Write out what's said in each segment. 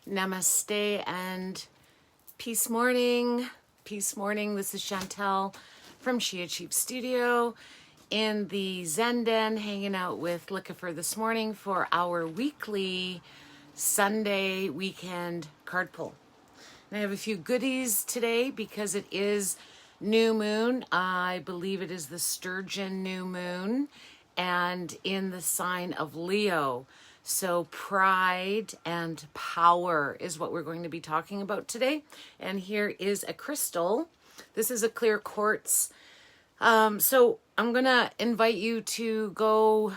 Namaste and peace morning. Peace morning. This is Chantel from Shia Cheap Studio in the Zen Den, hanging out with Likifer this morning for our weekly Sunday weekend card pull. And I have a few goodies today because it is new moon. I believe it is the Sturgeon new moon and in the sign of Leo. So pride and power is what we're going to be talking about today. And here is a crystal. This is a clear quartz. So I'm going to invite you to go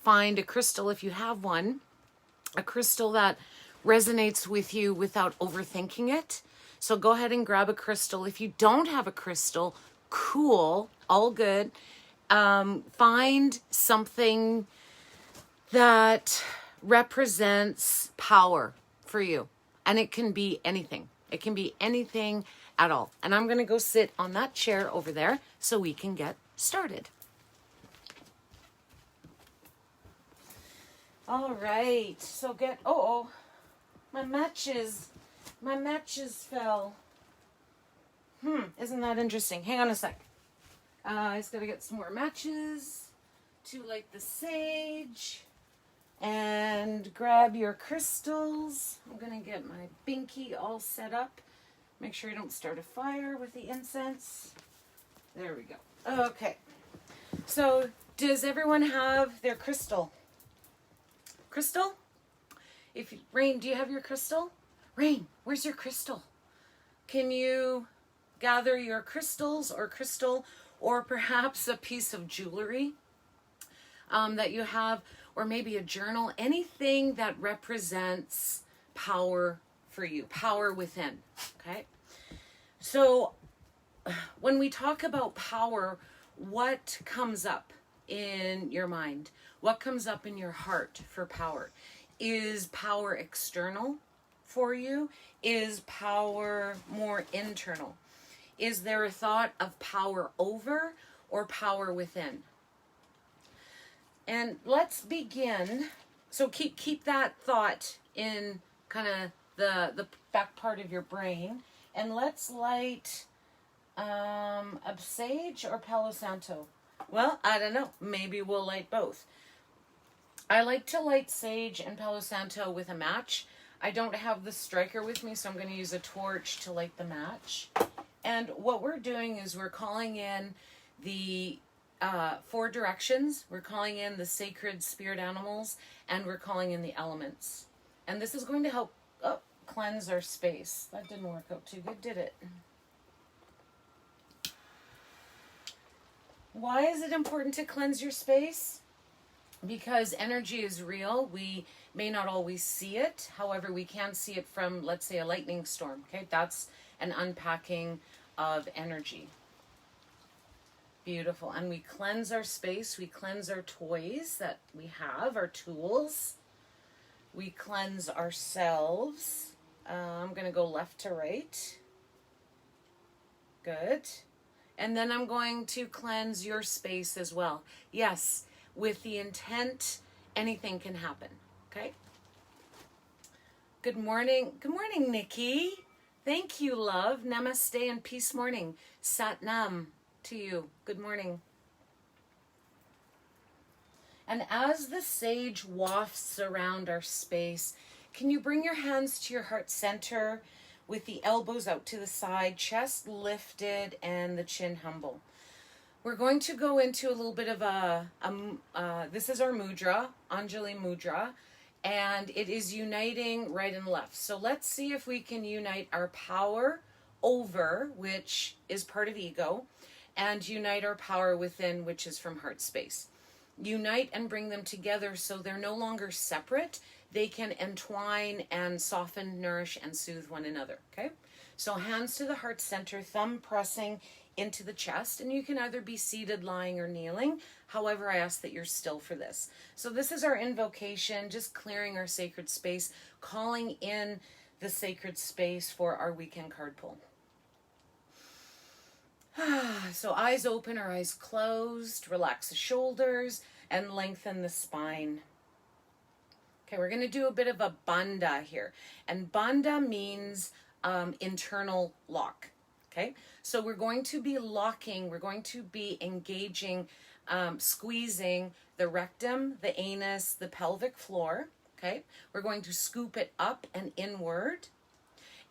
find a crystal if you have one. A crystal that resonates with you without overthinking it. So go ahead and grab a crystal. If you don't have a crystal, cool, all good. Find something that represents power for you. And it can be anything. It can be anything at all. And I'm going to go sit on that chair over there so we can get started. All right. So my matches fell. Isn't that interesting? Hang on a sec. I just got to get some more matches to light the sage. And grab your crystals. I'm going to get my binky all set up. Make sure you don't start a fire with the incense. There we go. Okay. So, does everyone have their crystal? Crystal? Rain, do you have your crystal? Rain, where's your crystal? Can you gather your crystals or crystal or perhaps a piece of jewelry that you have, or maybe a journal, anything that represents power for you, power within, okay? So when we talk about power, what comes up in your mind? What comes up in your heart for power? Is power external for you? Is power more internal? Is there a thought of power over or power within? And let's begin. So keep that thought in kind of the back part of your brain. And let's light a sage or Palo Santo. Well, I don't know. Maybe we'll light both. I like to light sage and Palo Santo with a match. I don't have the striker with me, so I'm going to use a torch to light the match. And what we're doing is we're calling in the 4 directions. We're calling in the sacred spirit animals, and we're calling in the elements. And this is going to help cleanse our space. That didn't work out too good, did it? Why is it important to cleanse your space? Because energy is real. We may not always see it. However, we can see it from, let's say, a lightning storm. Okay, that's an unpacking of energy. Beautiful. And we cleanse our space. We cleanse our toys that we have, our tools. We cleanse ourselves. I'm going to go left to right. Good. And then I'm going to cleanse your space as well. Yes, with the intent, anything can happen. Okay? Good morning. Good morning, Nikki. Thank you, love. Namaste and peace morning. Sat Nam to you. Good morning. And as the sage wafts around our space, can you bring your hands to your heart center with the elbows out to the side, chest lifted, and the chin humble? We're going to go into a little bit of this is our mudra, Anjali mudra, and it is uniting right and left. So let's see if we can unite our power over, which is part of ego, and unite our power within, which is from heart space. Unite and bring them together so they're no longer separate. They can entwine and soften, nourish, and soothe one another, okay? So hands to the heart center, thumb pressing into the chest, and you can either be seated, lying, or kneeling. However, I ask that you're still for this. So this is our invocation, just clearing our sacred space, calling in the sacred space for our weekend card pull. So eyes open or eyes closed, relax the shoulders, and lengthen the spine. Okay, we're going to do a bit of a bandha here. And bandha means internal lock. Okay, so we're going to be locking, we're going to be engaging, squeezing the rectum, the anus, the pelvic floor. Okay, we're going to scoop it up and inward.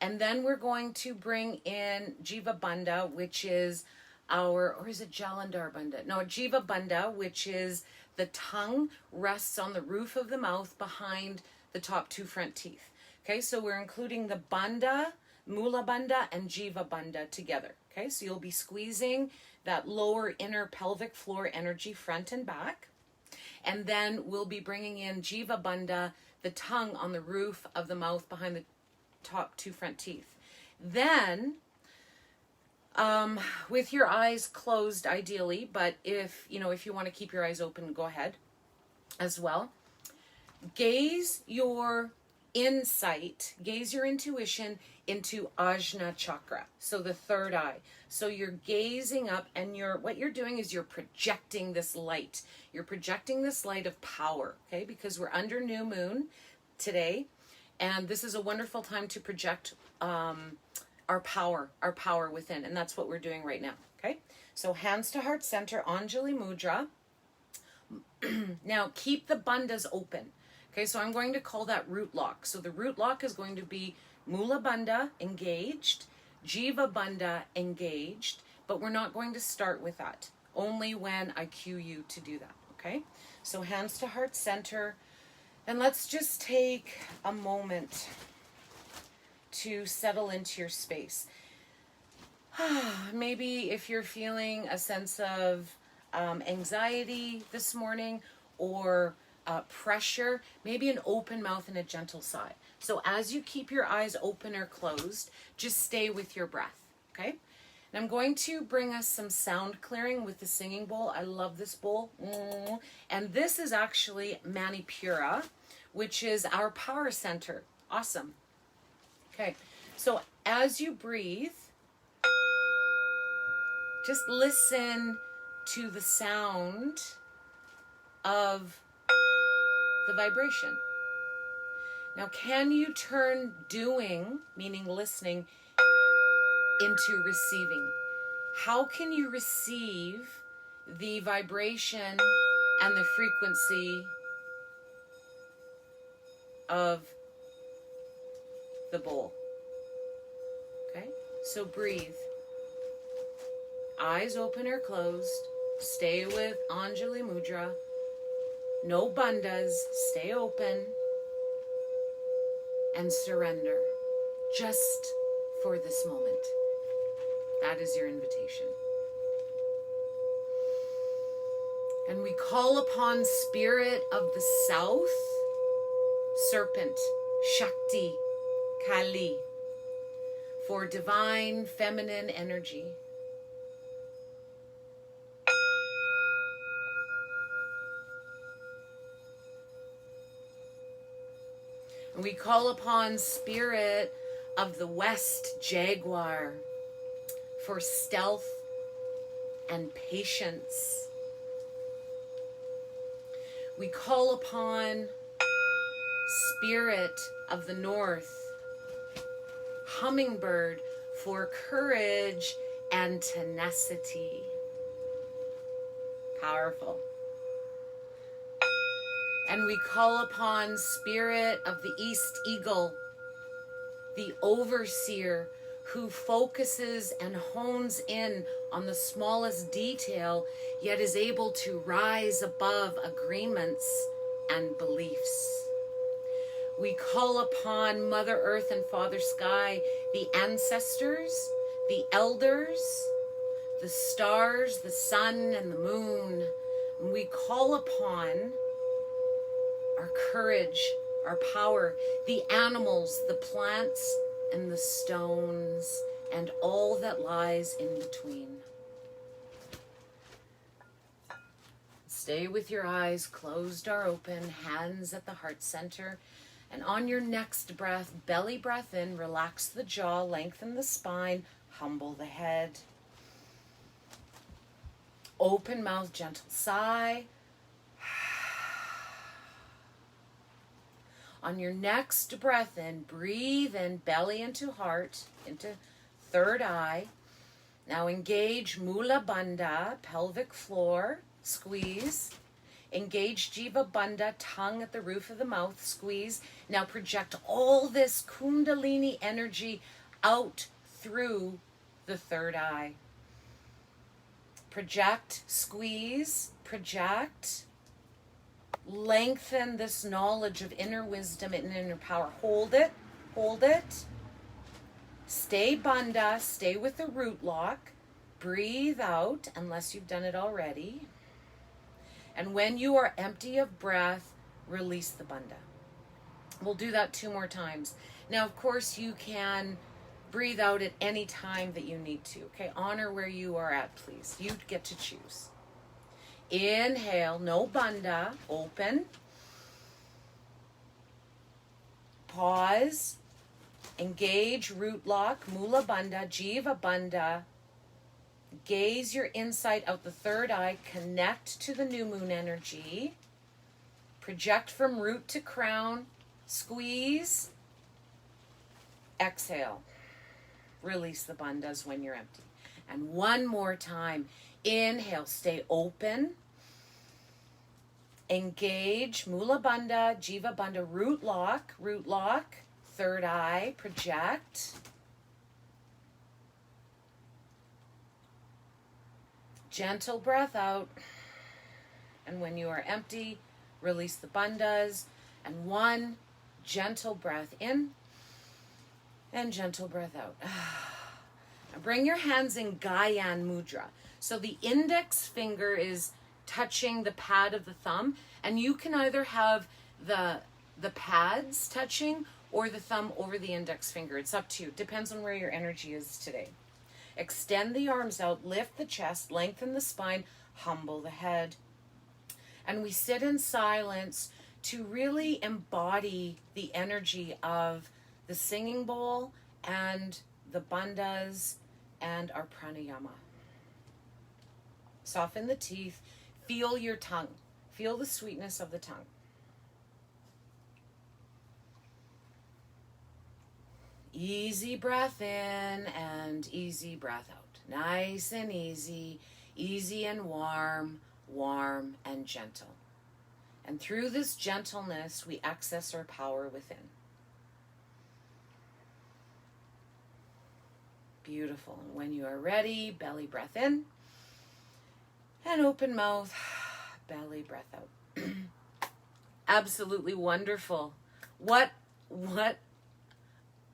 And then we're going to bring in Jiva Bandha, which is or is it Jalandhar Bandha? No, Jiva Bandha, which is the tongue rests on the roof of the mouth behind the top two front teeth. Okay, so we're including the Bandha, Mula Bandha, and Jiva Bandha together. Okay, so you'll be squeezing that lower inner pelvic floor energy front and back. And then we'll be bringing in Jiva Bandha, the tongue on the roof of the mouth behind the top two front teeth. Then, with your eyes closed ideally, but if you want to keep your eyes open, go ahead as well. Gaze your insight, gaze your intuition into Ajna chakra, so the third eye. So you're gazing up, and what you're doing is you're projecting this light. You're projecting this light of power, okay? Because we're under new moon today, and this is a wonderful time to project our power within, and that's what we're doing right now, okay? So hands to heart center, Anjali Mudra. Now keep the bandhas open. Okay, so I'm going to call that root lock. So the root lock is going to be Mula Bandha engaged, Jiva Bandha engaged, but we're not going to start with that. Only when I cue you to do that, okay? So hands to heart center. And let's just take a moment to settle into your space. Maybe if you're feeling a sense of anxiety this morning, or pressure, maybe an open mouth and a gentle sigh. So as you keep your eyes open or closed, just stay with your breath, okay? And I'm going to bring us some sound clearing with the singing bowl. I love this bowl. And this is actually Manipura, which is our power center. Awesome. Okay, so as you breathe, just listen to the sound of the vibration. Now, can you turn doing, meaning listening, into receiving? How can you receive the vibration and the frequency of the bowl? Okay, so breathe. Eyes open or closed. Stay with Anjali Mudra. No bandhas. Stay open. And surrender. Just for this moment. That is your invitation. And we call upon Spirit of the South, Serpent, Shakti, Kali, for divine feminine energy. And we call upon Spirit of the West, Jaguar, for stealth and patience. We call upon Spirit of the North, Hummingbird, for courage and tenacity. Powerful. And we call upon Spirit of the East Eagle, the overseer, who focuses and hones in on the smallest detail, yet is able to rise above agreements and beliefs. We call upon Mother Earth and Father Sky, the ancestors, the elders, the stars, the sun, and the moon. And we call upon our courage, our power, the animals, the plants, and the stones, and all that lies in between. Stay with your eyes closed or open, hands at the heart center. And on your next breath, belly breath in, relax the jaw, lengthen the spine, humble the head. Open mouth, gentle sigh. On your next breath in, breathe in, belly into heart, into third eye. Now engage Mula Bandha, pelvic floor, squeeze. Engage Jiva Bandha, tongue at the roof of the mouth, squeeze. Now project all this Kundalini energy out through the third eye. Project, squeeze, project. Lengthen this knowledge of inner wisdom and inner power. Hold it, hold it. Stay Bandha, stay with the root lock. Breathe out, unless you've done it already. And when you are empty of breath, release the Bandha. We'll do that 2 more times. Now, of course, you can breathe out at any time that you need to. Okay, honor where you are at, please. You get to choose. Inhale, no Bandha, open. Pause. Engage root lock, Mula Bandha, Jiva Bandha. Gaze your insight out the third eye. Connect to the new moon energy. Project from root to crown. Squeeze. Exhale. Release the bandhas when you're empty. And 1 more time. Inhale, stay open. Engage Mula Bandha, Jiva Bandha, root lock, third eye, project. Gentle breath out. And when you are empty, release the bandhas. And 1 gentle breath in and gentle breath out. Now bring your hands in Gyan Mudra. So the index finger is touching the pad of the thumb, and you can either have the pads touching or the thumb over the index finger. It's up to you. Depends on where your energy is today. Extend the arms out, lift the chest, lengthen the spine, humble the head. And we sit in silence to really embody the energy of the singing bowl and the bandhas and our pranayama. Soften the teeth. Feel your tongue. Feel the sweetness of the tongue. Easy breath in and easy breath out. Nice and easy, easy and warm, warm and gentle. And through this gentleness, we access our power within. Beautiful. And when you are ready, belly breath in and open mouth, belly breath out. Absolutely wonderful. What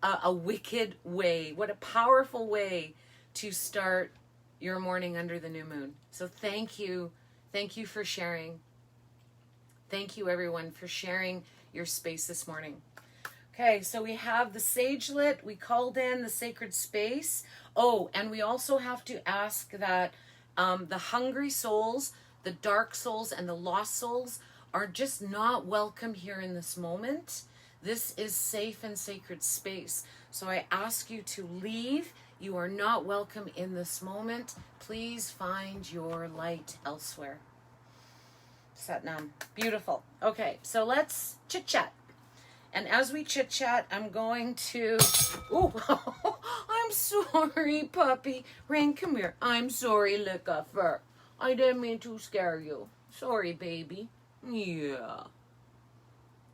a wicked way, what a powerful way to start your morning under the new moon. So thank you for sharing. Thank you everyone for sharing your space this morning. Okay, so we have the sage lit, we called in the sacred space. Oh, and we also have to ask that the hungry souls, the dark souls, and the lost souls are just not welcome here in this moment. This is safe and sacred space. So I ask you to leave. You are not welcome in this moment. Please find your light elsewhere. Satnam. Beautiful. Okay, so let's chit-chat. And as we chit-chat, I'm going to... Oh, I'm sorry, puppy. Rain, come here. I'm sorry, Lickifer. I didn't mean to scare you. Sorry, baby. Yeah.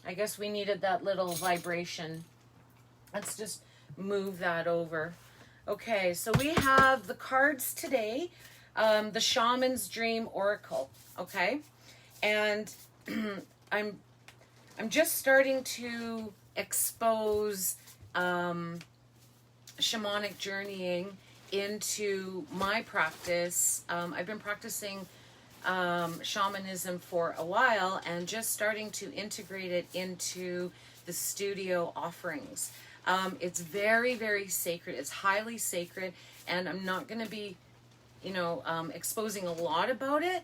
I guess we needed that little vibration. Let's just move that over. Okay, so we have the cards today. The Shaman's Dream Oracle. Okay? And I'm just starting to expose shamanic journeying into my practice. I've been practicing shamanism for a while and just starting to integrate it into the studio offerings. It's very, very sacred. It's highly sacred, and I'm not going to be, exposing a lot about it,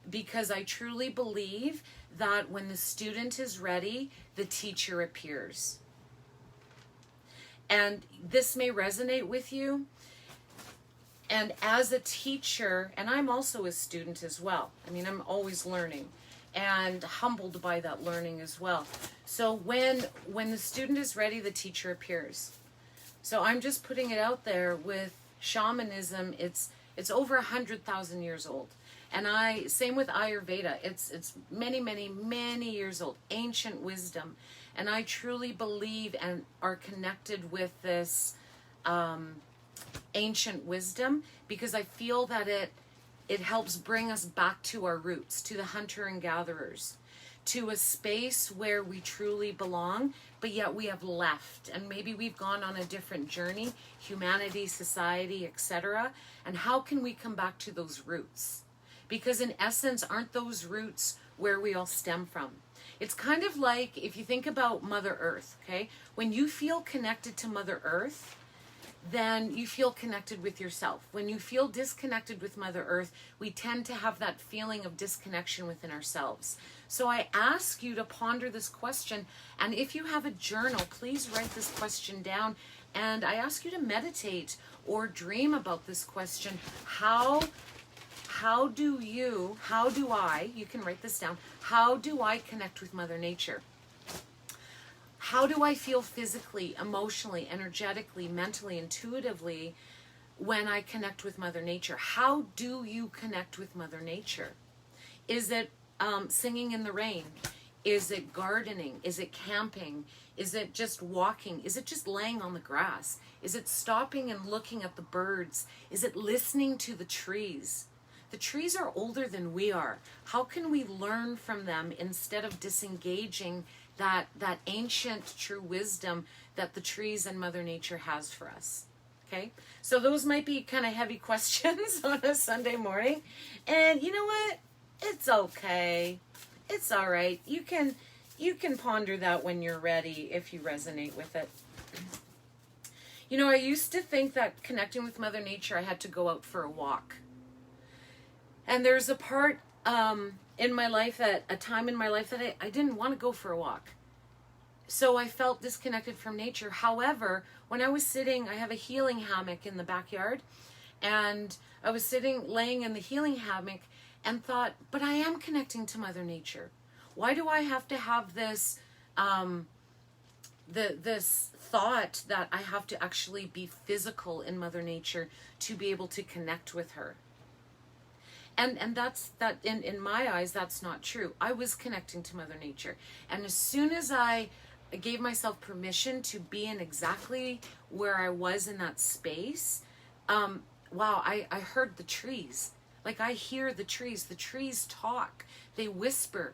because I truly believe that when the student is ready, the teacher appears. And this may resonate with you. And as a teacher, and I'm also a student as well. I mean, I'm always learning and humbled by that learning as well. So when the student is ready, the teacher appears. So I'm just putting it out there with shamanism. It's over 100,000 years old. And same with Ayurveda. It's many years old, ancient wisdom. And I truly believe and are connected with this ancient wisdom, because I feel that it helps bring us back to our roots, to the hunter and gatherers, to a space where we truly belong, but yet we have left, and maybe we've gone on a different journey, humanity, society, etc. And how can we come back to those roots? Because in essence, aren't those roots where we all stem from? It's kind of like if you think about Mother Earth, okay? When you feel connected to Mother Earth, then you feel connected with yourself. When you feel disconnected with Mother Earth, we tend to have that feeling of disconnection within ourselves. So I ask you to ponder this question, and if you have a journal, please write this question down, and I ask you to meditate or dream about this question. How do I, you can write this down, how do I connect with Mother Nature? How do I feel physically, emotionally, energetically, mentally, intuitively when I connect with Mother Nature? How do you connect with Mother Nature? Is it singing in the rain? Is it gardening? Is it camping? Is it just walking? Is it just laying on the grass? Is it stopping and looking at the birds? Is it listening to the trees? The trees are older than we are. How can we learn from them instead of disengaging that ancient true wisdom that the trees and Mother Nature has for us? Okay, so those might be kind of heavy questions on a Sunday morning, and you know what? It's okay. It's all right. You can ponder that when you're ready if you resonate with it. You know, I used to think that connecting with Mother Nature, I had to go out for a walk. And there's a part in my life, a time in my life that I didn't want to go for a walk. So I felt disconnected from nature. However, when I was sitting, I have a healing hammock in the backyard, and I was laying in the healing hammock and thought, but I am connecting to Mother Nature. Why do I have to have this this thought that I have to actually be physical in Mother Nature to be able to connect with her? And that's in my eyes, that's not true. I was connecting to Mother Nature. And as soon as I gave myself permission to be in exactly where I was in that space, wow, I heard the trees. Like, I hear the trees talk, they whisper.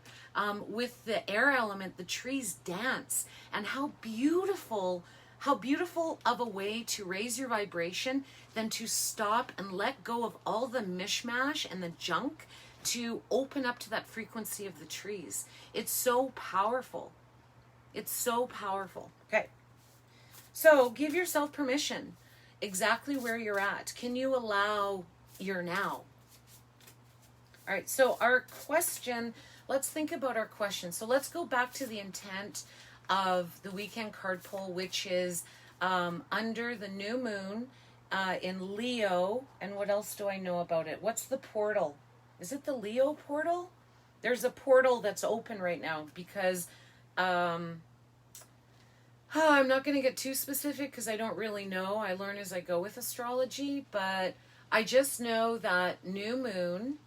With the air element, the trees dance. And how beautiful of a way to raise your vibration than to stop and let go of all the mishmash and the junk to open up to that frequency of the trees. It's so powerful. It's so powerful. Okay. So give yourself permission exactly where you're at. Can you allow your now? All right. So our question, let's think about our question. So let's go back to the intent of the weekend card pull, which is under the new moon in Leo. And what else do I know about it? What's the portal? Is it the Leo portal? There's a portal that's open right now because I'm not going to get too specific because I don't really know. I learn as I go with astrology, but I just know that new moon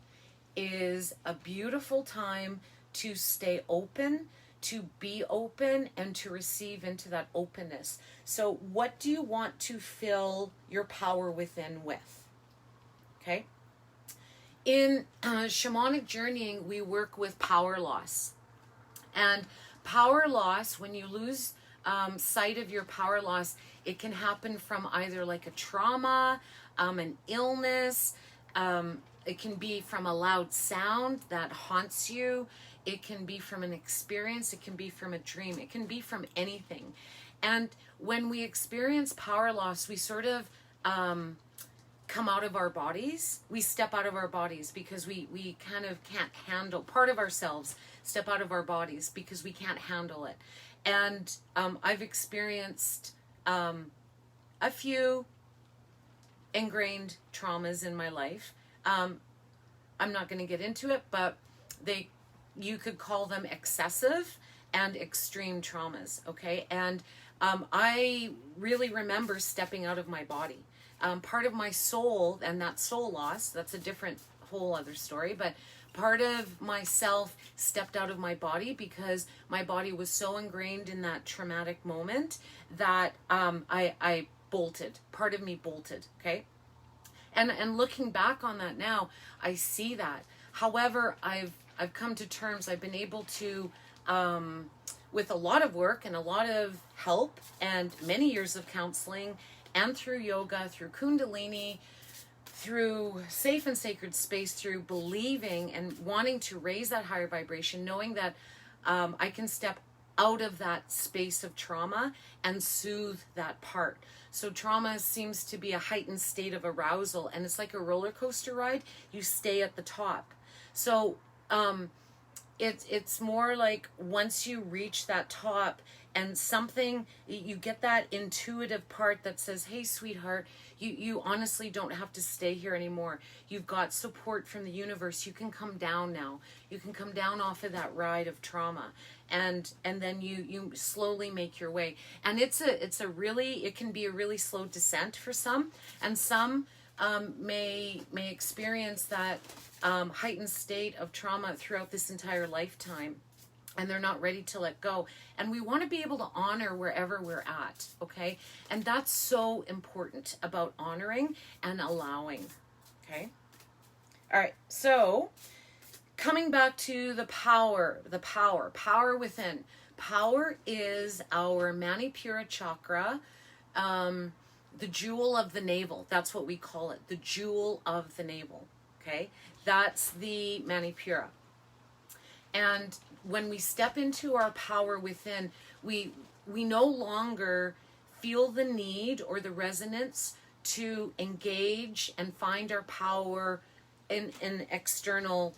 is a beautiful time to stay open, to be open, and to receive into that openness. So what do you want to fill your power within with? Okay. In shamanic journeying, we work with power loss. And power loss, when you lose sight of your power loss, it can happen from either like a trauma, an illness. It can be from a loud sound that haunts you. It can be from an experience. It can be from a dream. It can be from anything. And when we experience power loss, we sort of come out of our bodies. We step out of our bodies because we kind of can't handle part of ourselves, step out of our bodies because we can't handle it. And I've experienced a few ingrained traumas in my life. I'm not going to get into it, but you could call them excessive, and extreme traumas, okay? And I really remember stepping out of my body. Part of my soul, and that soul loss, that's a different whole other story, but part of myself stepped out of my body because my body was so ingrained in that traumatic moment that I bolted. Part of me bolted, okay? And looking back on that now, I see that. However, I've come to terms, I've been able to, with a lot of work and a lot of help and many years of counseling and through yoga, through Kundalini, through safe and sacred space, through believing and wanting to raise that higher vibration, knowing that I can step out of that space of trauma and soothe that part. So trauma seems to be a heightened state of arousal, and it's like a roller coaster ride. You stay at the top. So it's more like once you reach that top and something, you get that intuitive part that says, hey, sweetheart, you honestly don't have to stay here anymore. You've got support from the universe. You can come down now. You can come down off of that ride of trauma. And then you slowly make your way. And it can be a really slow descent for some. And some may experience that heightened state of trauma throughout this entire lifetime, and they're not ready to let go. And we want to be able to honor wherever we're at, okay? And that's so important about honoring and allowing, okay? All right, so coming back to the power within. Power is our Manipura chakra, the jewel of the navel. That's what we call it, the jewel of the navel, okay? That's the Manipura. And when we step into our power within, we no longer feel the need or the resonance to engage and find our power in external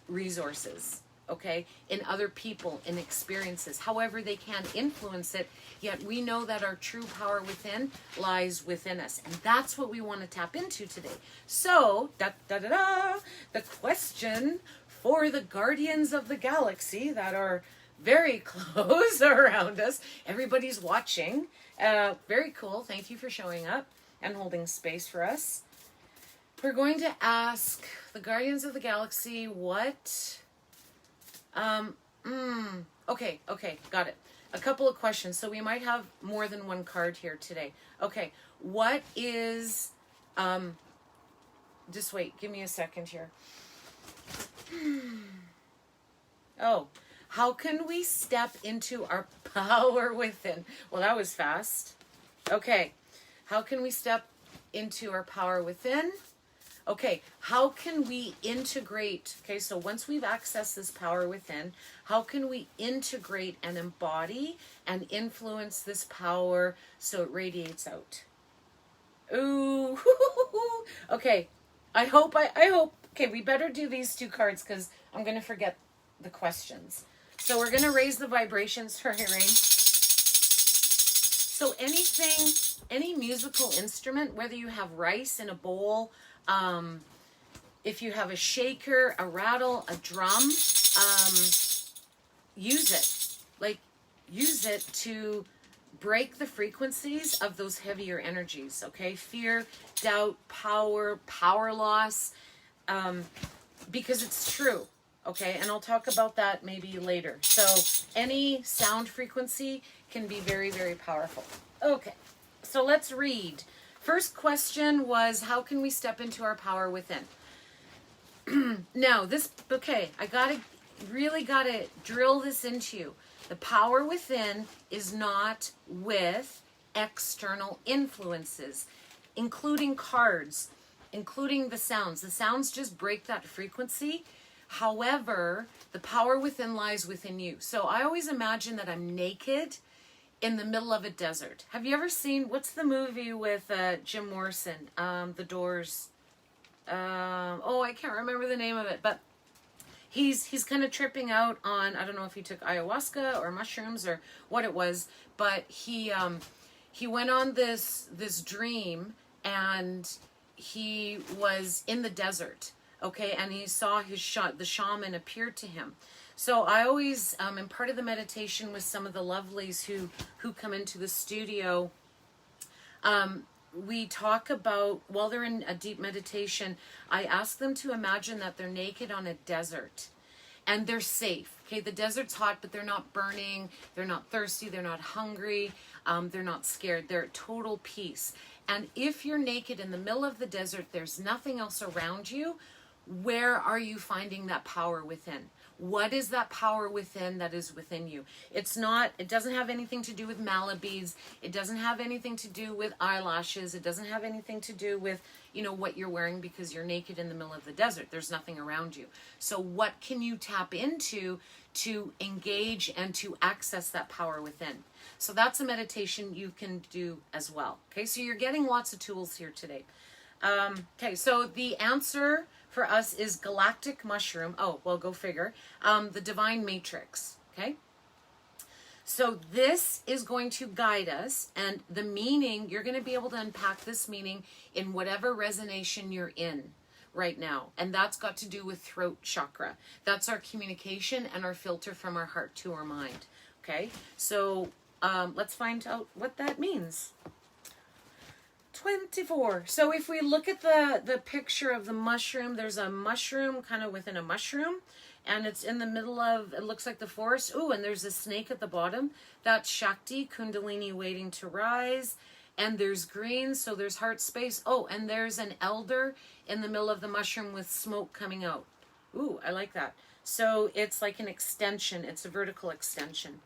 resources, okay, in other people, in experiences. However, they can influence it, yet we know that our true power within lies within us. And that's what we want to tap into today. So, the question for the guardians of the galaxy that are very close around us. Everybody's watching. Very cool. Thank you for showing up and holding space for us. We're going to ask the guardians of the galaxy what... Okay, got it. A couple of questions. So we might have more than one card here today. Okay, what is... just wait, give me a second here. Oh, how can we step into our power within? Well, that was fast. Okay, how can we step into our power within? Okay, how can we integrate? Okay, so once we've accessed this power within, how can we integrate and embody and influence this power so it radiates out? Ooh, okay, I hope, okay, we better do these two cards because I'm going to forget the questions. So we're going to raise the vibrations for hearing. So anything, any musical instrument, whether you have rice in a bowl, if you have a shaker, a rattle, a drum, use it. Like, use it to break the frequencies of those heavier energies, okay? Fear, doubt, power loss, because it's true, okay? And I'll talk about that maybe later. So any sound frequency can be very, very powerful. Okay, so let's read. First question was, how can we step into our power within? Now, this, okay, really gotta drill this into you. The power within is not with external influences, including cards, including the sounds. The sounds just break that frequency. However, the power within lies within you. So I always imagine that I'm naked in the middle of a desert. Have you ever seen, what's the movie with Jim Morrison, The Doors? I can't remember the name of it, but he's kind of tripping out on, I don't know if he took ayahuasca or mushrooms or what it was, but he went on this dream, and he was in the desert, okay, and he saw the shaman appear to him. So I always am part of the meditation with some of the lovelies who come into the studio. We talk about, while they're in a deep meditation, I ask them to imagine that they're naked on a desert and they're safe. Okay, the desert's hot, but they're not burning, they're not thirsty, they're not hungry, they're not scared, they're at total peace. And if you're naked in the middle of the desert, there's nothing else around you, where are you finding that power within? What is that power within that is within you? It doesn't have anything to do with mala beads. It doesn't have anything to do with eyelashes. It doesn't have anything to do with, what you're wearing, because you're naked in the middle of the desert. There's nothing around you. So what can you tap into to engage and to access that power within? So that's a meditation you can do as well. Okay, so you're getting lots of tools here today. Okay, so the answer for us is galactic mushroom. Oh, well, go figure. The divine matrix. Okay. So this is going to guide us, and the meaning, you're going to be able to unpack this meaning in whatever resonation you're in right now. And that's got to do with throat chakra. That's our communication and our filter from our heart to our mind. Okay. So let's find out what that means. 24. So if we look at the picture of the mushroom, there's a mushroom kind of within a mushroom, and it's in the middle of, it looks like the forest. Ooh, and there's a snake at the bottom. That's Shakti, Kundalini waiting to rise. And there's green, so there's heart space. Oh, and there's an elder in the middle of the mushroom with smoke coming out. Ooh, I like that. So it's like an extension. It's a vertical extension.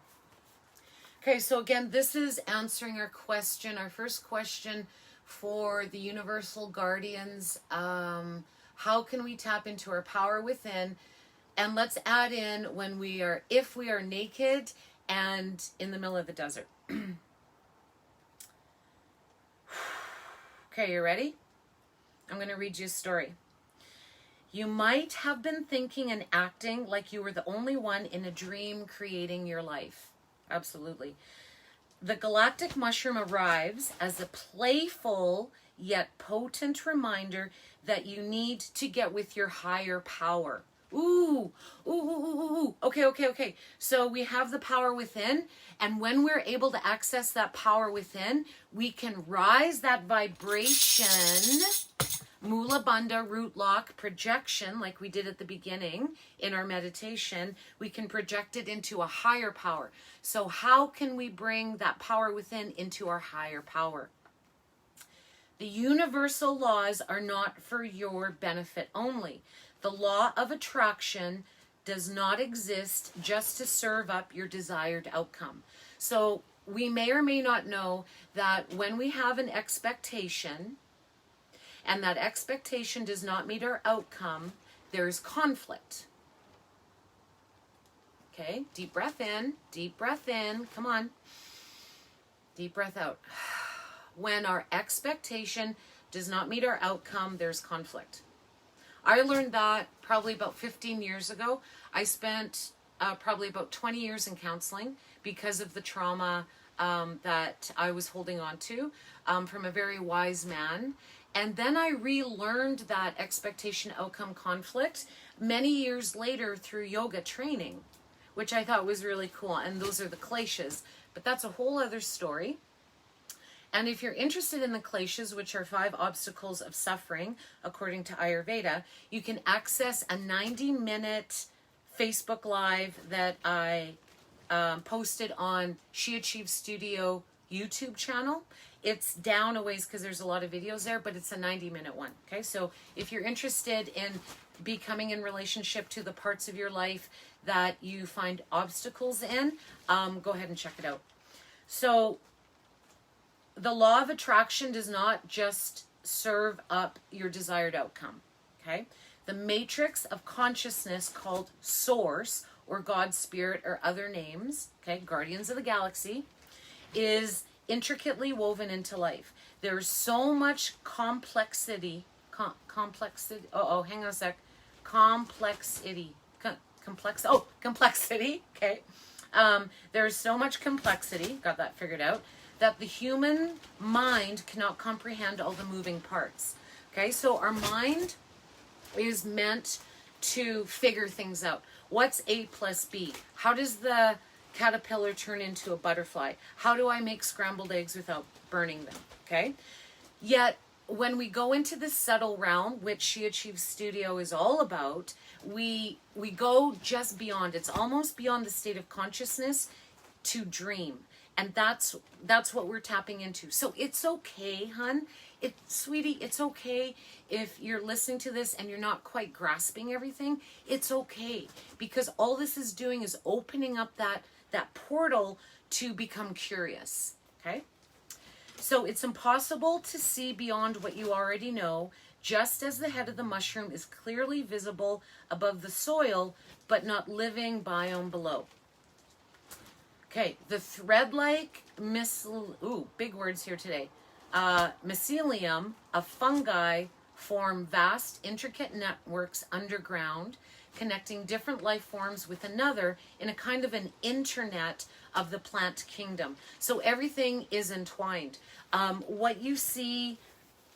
Okay, so again, this is answering our question, our first question for the universal guardians. How can we tap into our power within? And let's add in if we are naked and in the middle of the desert. Okay, you ready? I'm going to read you a story. You might have been thinking and acting like you were the only one in a dream creating your life. Absolutely. The galactic mushroom arrives as a playful yet potent reminder that you need to get with your higher power. Ooh. Okay. So we have the power within, and when we're able to access that power within, we can rise that vibration, Mula Bandha root lock projection, like we did at the beginning in our meditation. We can project it into a higher power. So how can we bring that power within into our higher power? The universal laws are not for your benefit only. The law of attraction does not exist just to serve up your desired outcome. So we may or may not know that when we have an expectation, and that expectation does not meet our outcome, there's conflict. Okay, deep breath in, come on. Deep breath out. When our expectation does not meet our outcome, there's conflict. I learned that probably about 15 years ago. I spent probably about 20 years in counseling because of the trauma that I was holding on to from a very wise man. And then I relearned that expectation outcome conflict many years later through yoga training, which I thought was really cool. And those are the kleshas, but that's a whole other story. And if you're interested in the kleshas, which are 5 obstacles of suffering, according to Ayurveda, you can access a 90-minute Facebook Live that I posted on She Achieves Studio YouTube channel. It's down a ways because there's a lot of videos there, but it's a 90-minute one. Okay, so if you're interested in becoming in relationship to the parts of your life that you find obstacles in, go ahead and check it out. So the law of attraction does not just serve up your desired outcome. Okay, the matrix of consciousness called Source or God, Spirit, or other names, okay, guardians of the galaxy, is intricately woven into life. There's so much complexity, complexity, hang on a sec, complexity, okay. There's so much complexity, got that figured out, that the human mind cannot comprehend all the moving parts. Okay, so our mind is meant to figure things out. What's A plus B? How does the caterpillar turn into a butterfly? How do I make scrambled eggs without burning them? Okay. Yet when we go into the subtle realm, which She Achieves Studio is all about, we go just beyond. It's almost beyond the state of consciousness to dream. And that's what we're tapping into. So it's okay, hun. Sweetie, it's okay if you're listening to this and you're not quite grasping everything. It's okay, because all this is doing is opening up that portal to become curious. Okay? So it's impossible to see beyond what you already know, just as the head of the mushroom is clearly visible above the soil, but not living biome below. Okay, the thread-like big words here today. Mycelium of fungi form vast, intricate networks underground, connecting different life forms with another in a kind of an internet of the plant kingdom. So everything is entwined. What you see,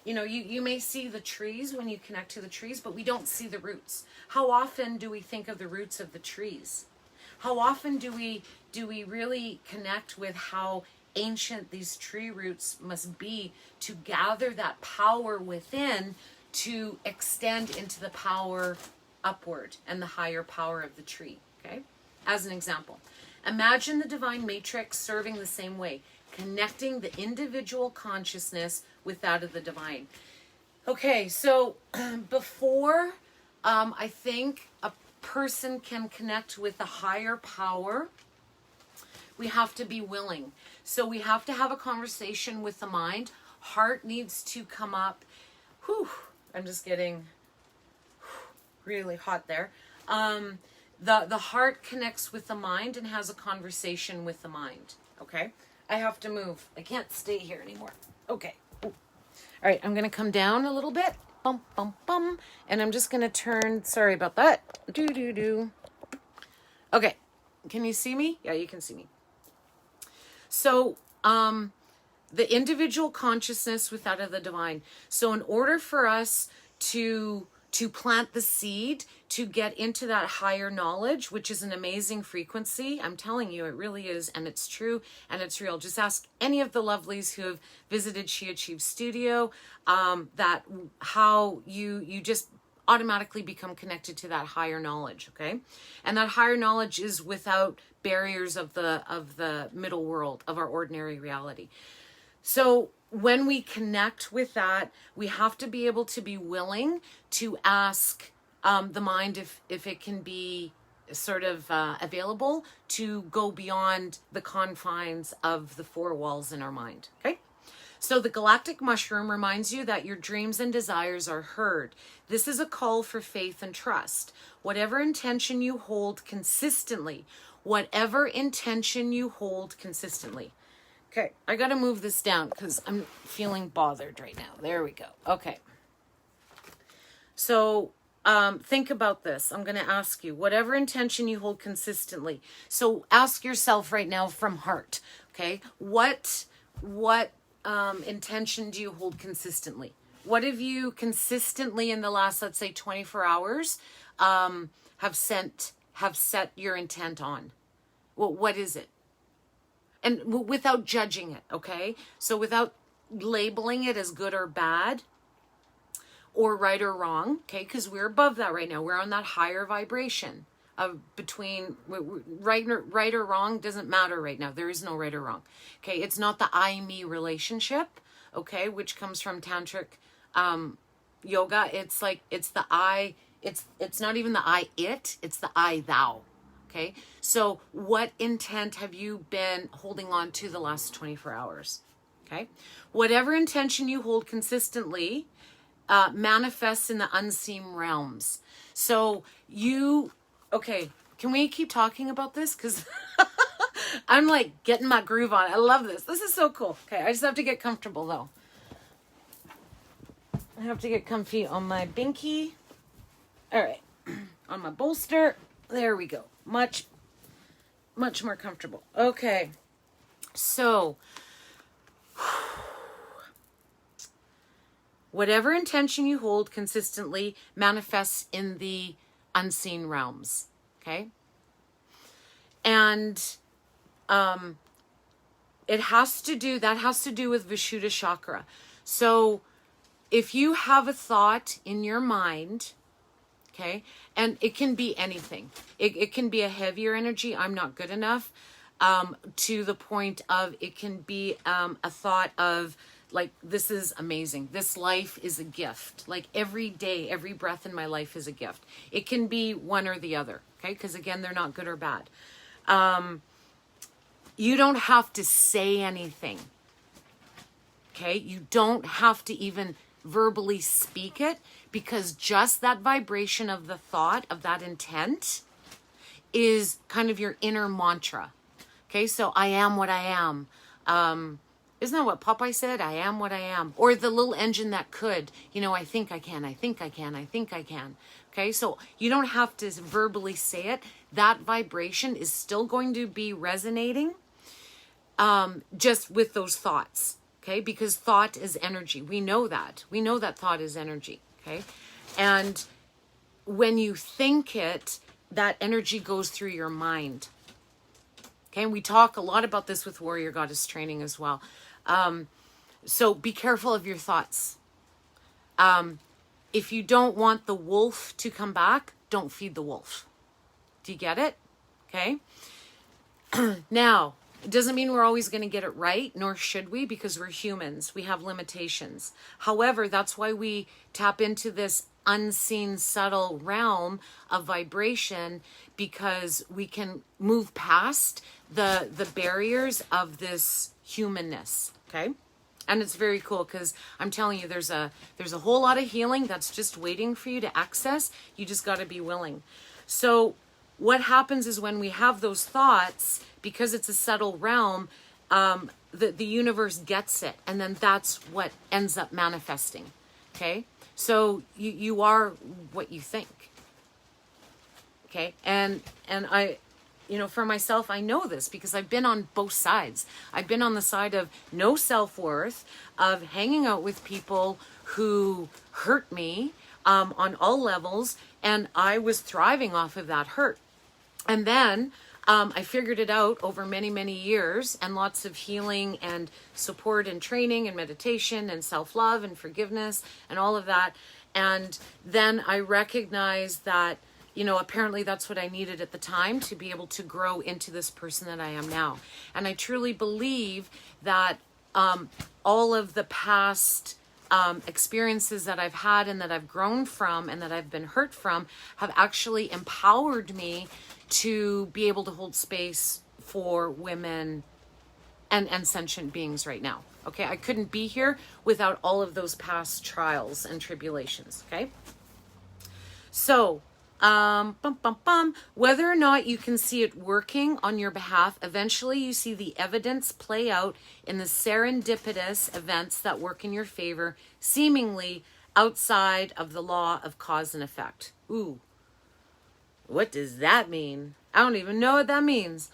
you may see the trees when you connect to the trees, but we don't see the roots. How often do we think of the roots of the trees? How often do we really connect with how ancient these tree roots must be to gather that power within to extend into the power upward and the higher power of the tree? Okay, as an example, imagine the divine matrix serving the same way, connecting the individual consciousness with that of the divine. Okay, so before I think a person can connect with a higher power, we have to be willing. So we have to have a conversation with the mind. Heart needs to come up. I'm just getting really hot there. The heart connects with the mind and has a conversation with the mind. Okay, I have to move. I can't stay here anymore. Okay. Ooh. All right, I'm going to come down a little bit. Bum, bum, bum. And I'm just going to turn. Sorry about that. Okay, can you see me? Yeah, you can see me. So, the individual consciousness with that of the divine. So in order for us to plant the seed, to get into that higher knowledge, which is an amazing frequency, I'm telling you, it really is, and it's true, and it's real. Just ask any of the lovelies who have visited She Achieves Studio, that how you just automatically become connected to that higher knowledge, okay? And that higher knowledge is without barriers of the middle world, of our ordinary reality. So when we connect with that, we have to be able to be willing to ask the mind if it can be sort of available to go beyond the confines of the four walls in our mind, okay? So the galactic mushroom reminds you that your dreams and desires are heard. This is a call for faith and trust. Whatever intention you hold consistently, Okay, I got to move this down because I'm feeling bothered right now. There we go. Okay. So think about this. I'm going to ask you, whatever intention you hold consistently. So ask yourself right now from heart, okay? What intention do you hold consistently? What have you consistently in the last, let's say, 24 hours have set your intent on? Well, what is it? And without judging it, okay? So without labeling it as good or bad or right or wrong, okay? Because we're above that right now. We're on that higher vibration of between right or wrong doesn't matter right now. There is no right or wrong, okay? It's not the I-me relationship, okay, which comes from tantric yoga. It's like it's the I. It's not even the I-it. It's the I-thou. Okay, so what intent have you been holding on to the last 24 hours? Okay, whatever intention you hold consistently manifests in the unseen realms. So okay, can we keep talking about this? Because I'm like getting my groove on. I love this. This is so cool. Okay, I just have to get comfortable though. I have to get comfy on my binky. All right, on my bolster. There we go. Much more comfortable. Okay. So, whatever intention you hold consistently manifests in the unseen realms. Okay? And that has to do with Vishuddha chakra. So if you have a thought in your mind, okay, and it can be anything. It can be a heavier energy, I'm not good enough, to the point of it can be a thought of like, this is amazing. This life is a gift. Like every day, every breath in my life is a gift. It can be one or the other, okay? Because again, they're not good or bad. You don't have to say anything, okay? You don't have to even verbally speak it, because just that vibration of the thought, of that intent, is kind of your inner mantra. Okay, so I am what I am. Isn't that what Popeye said? I am what I am. Or the little engine that could, I think I can, I think I can, I think I can. Okay, so you don't have to verbally say it. That vibration is still going to be resonating just with those thoughts. Okay, because thought is energy. We know that. We know that thought is energy. Okay, and when you think it, that energy goes through your mind. Okay, and we talk a lot about this with Warrior Goddess training as well. So be careful of your thoughts. If you don't want the wolf to come back, don't feed the wolf. Do you get it? Okay. Now, it doesn't mean we're always going to get it right, nor should we, because we're humans. We have limitations. However, that's why we tap into this unseen, subtle realm of vibration, because we can move past the barriers of this humanness. Okay. And it's very cool, because I'm telling you, there's a whole lot of healing that's just waiting for you to access. You just got to be willing. So what happens is when we have those thoughts, because it's a subtle realm, the universe gets it. And then that's what ends up manifesting. Okay. So you are what you think. Okay. And I, for myself, I know this because I've been on both sides. I've been on the side of no self-worth, of hanging out with people who hurt me on all levels. And I was thriving off of that hurt. And then I figured it out over many, many years, and lots of healing and support and training and meditation and self-love and forgiveness and all of that. And then I recognized that, apparently that's what I needed at the time to be able to grow into this person that I am now. And I truly believe that all of the past experiences that I've had and that I've grown from and that I've been hurt from have actually empowered me to be able to hold space for women and sentient beings right now. Okay, I couldn't be here without all of those past trials and tribulations. Okay, so whether or not you can see it working on your behalf, eventually you see the evidence play out in the serendipitous events that work in your favor, seemingly outside of the law of cause and effect. Ooh, what does that mean? I don't even know what that means.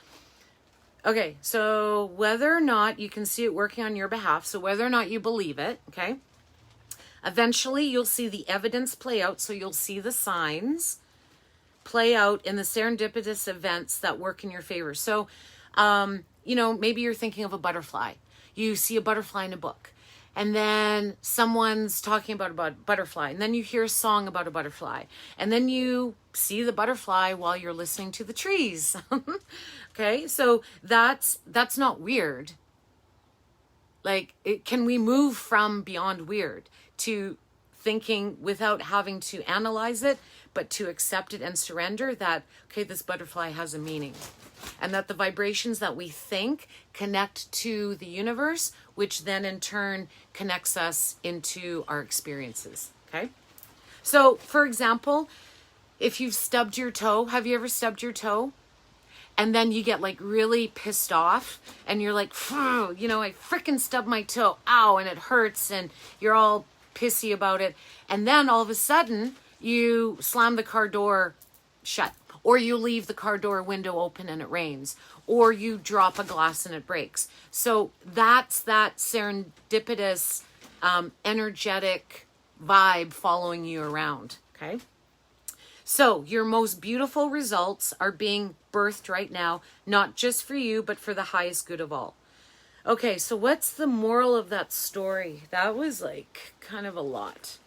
Okay, so whether or not you can see it working on your behalf, so whether or not you believe it, okay, eventually you'll see the evidence play out, so you'll see the signs play out in the serendipitous events that work in your favor. So, maybe you're thinking of a butterfly. You see a butterfly in a book, and then someone's talking about a butterfly, and then you hear a song about a butterfly, and then you see the butterfly while you're listening to the trees. Okay, so that's not weird. Like, can we move from beyond weird to thinking without having to analyze it, but to accept it and surrender that, okay, this butterfly has a meaning, and that the vibrations that we think connect to the universe, which then in turn connects us into our experiences. Okay, so for example, if you've stubbed your toe, have you ever stubbed your toe? And then you get like really pissed off and you're like, I freaking stubbed my toe. Ow. And it hurts and you're all pissy about it. And then all of a sudden you slam the car door shut, or you leave the car door window open and it rains, or you drop a glass and it breaks. So that's that serendipitous, energetic vibe following you around. Okay. So your most beautiful results are being birthed right now, not just for you, but for the highest good of all. Okay, so what's the moral of that story? That was like kind of a lot.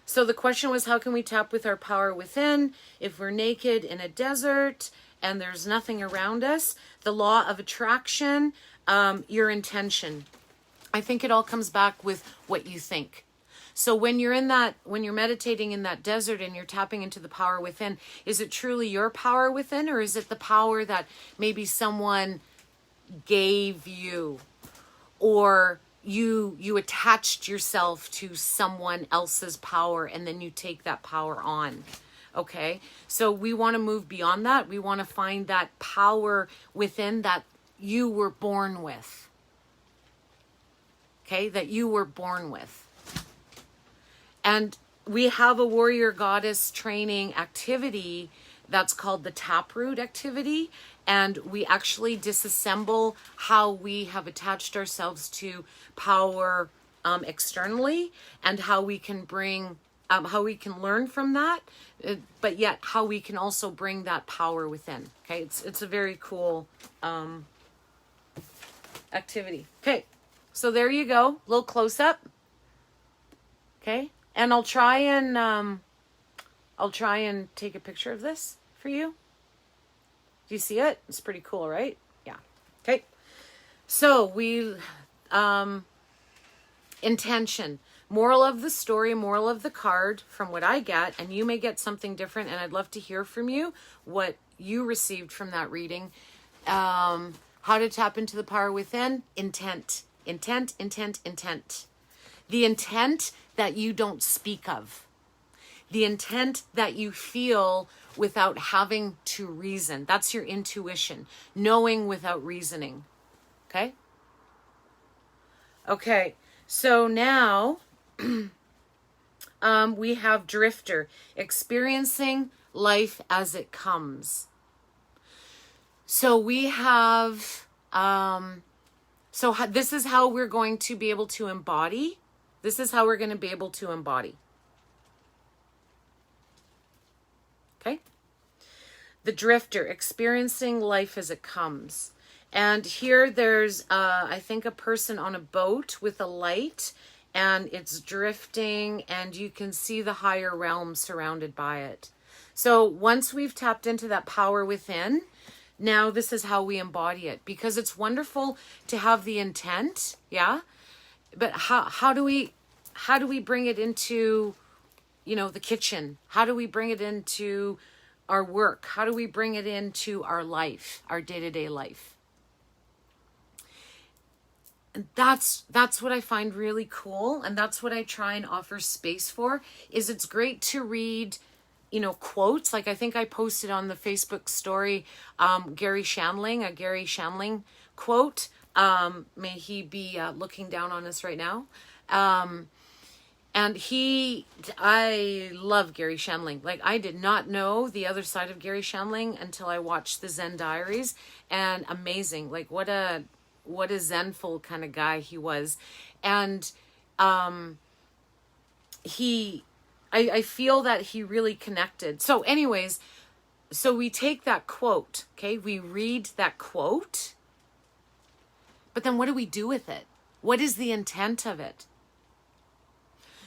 So the question was, how can we tap with our power within if we're naked in a desert and there's nothing around us? The law of attraction, your intention. I think it all comes back with what you think. So when you're meditating in that desert and you're tapping into the power within, is it truly your power within, or is it the power that maybe someone gave you, or you attached yourself to someone else's power and then you take that power on? Okay, so we want to move beyond that. We want to find that power within that you were born with. Okay, that you were born with. And we have a warrior goddess training activity that's called the Taproot activity. And we actually disassemble how we have attached ourselves to power externally, and how we can bring, how we can learn from that, but yet how we can also bring that power within. Okay, it's a very cool activity. Okay, so there you go, a little close up. Okay, and I'll try and take a picture of this for you. Do you see it? It's pretty cool, right? Yeah. Okay. So we, intention, moral of the story, moral of the card from what I get, and you may get something different, and I'd love to hear from you what you received from that reading. How to tap into the power within, intent, intent, intent, intent. The intent that you don't speak of. The intent that you feel without having to reason. That's your intuition. Knowing without reasoning. Okay? Okay. So now we have drifter. Experiencing life as it comes. So we have... this is how we're going to be able to embody. This is how we're going to be able to embody. Okay? The drifter, experiencing life as it comes. And here there's, I think, a person on a boat with a light, and it's drifting, and you can see the higher realms surrounded by it. So once we've tapped into that power within, now this is how we embody it, because it's wonderful to have the intent, yeah? But how do we bring it into, the kitchen? How do we bring it into our work? How do we bring it into our life, our day-to-day life? And that's what I find really cool, and that's what I try and offer space for. Is it's great to read, quotes. Like I think I posted on the Facebook story, Gary Shandling quote. May he be looking down on us right now. And I love Gary Shandling. Like, I did not know the other side of Gary Shandling until I watched the Zen Diaries, and amazing. Like, what a zenful kind of guy he was. And I feel that he really connected. So anyways, so we take that quote, okay? We read that quote, but then what do we do with it? What is the intent of it?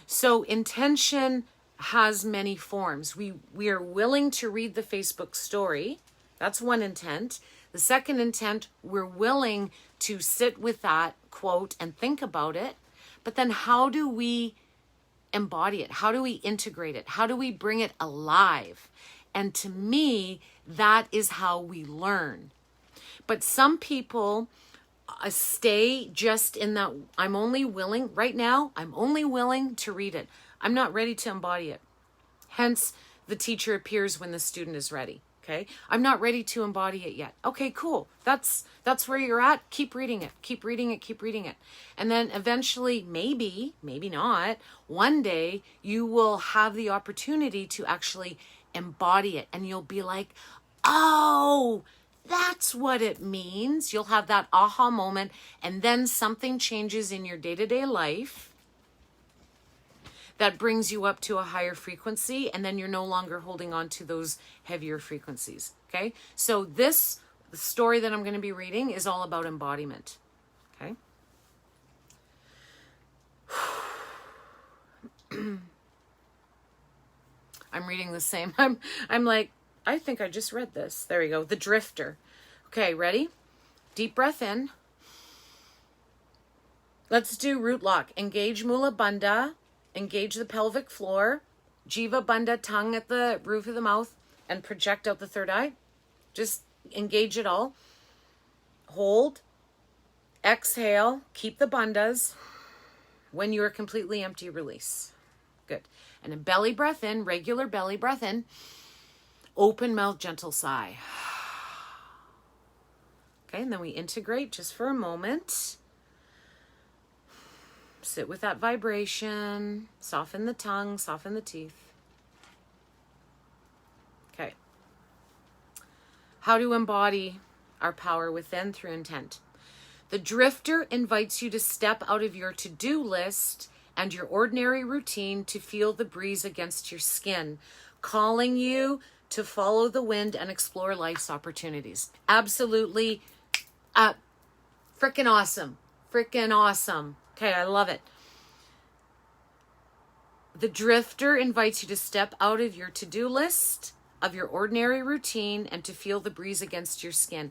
So intention has many forms. We are willing to read the Facebook story. That's one intent. The second intent, we're willing to sit with that quote and think about it. But then how do we embody it? How do we integrate it? How do we bring it alive? And to me, that is how we learn. But some people stay just in that, I'm only willing to read it. I'm not ready to embody it. Hence, the teacher appears when the student is ready. Okay, I'm not ready to embody it yet. Okay, cool. That's where you're at. Keep reading it. Keep reading it. Keep reading it. And then eventually, maybe not, one day you will have the opportunity to actually embody it, and you'll be like, oh, that's what it means. You'll have that aha moment, and then something changes in your day-to-day life that brings you up to a higher frequency, and then you're no longer holding on to those heavier frequencies. Okay, so the story that I'm going to be reading is all about embodiment. Okay. I'm reading the same. I'm like, I think I just read this. There we go. The Drifter. Okay, ready? Deep breath in. Let's do root lock. Engage Mula Bandha. Engage the pelvic floor. Jiva Bandha, tongue at the roof of the mouth, and project out the third eye. Just engage it all. Hold. Exhale. Keep the bandhas. When you are completely empty, release. Good. And a belly breath in, regular belly breath in. Open mouth, gentle sigh. Okay, and then we integrate just for a moment. Sit with that vibration. Soften the tongue, soften the teeth. Okay. How to embody our power within through intent. The Drifter invites you to step out of your to-do list and your ordinary routine to feel the breeze against your skin, calling you to follow the wind and explore life's opportunities. Absolutely freaking awesome. Freaking awesome. Okay, I love it. The Drifter invites you to step out of your to-do list, of your ordinary routine, and to feel the breeze against your skin.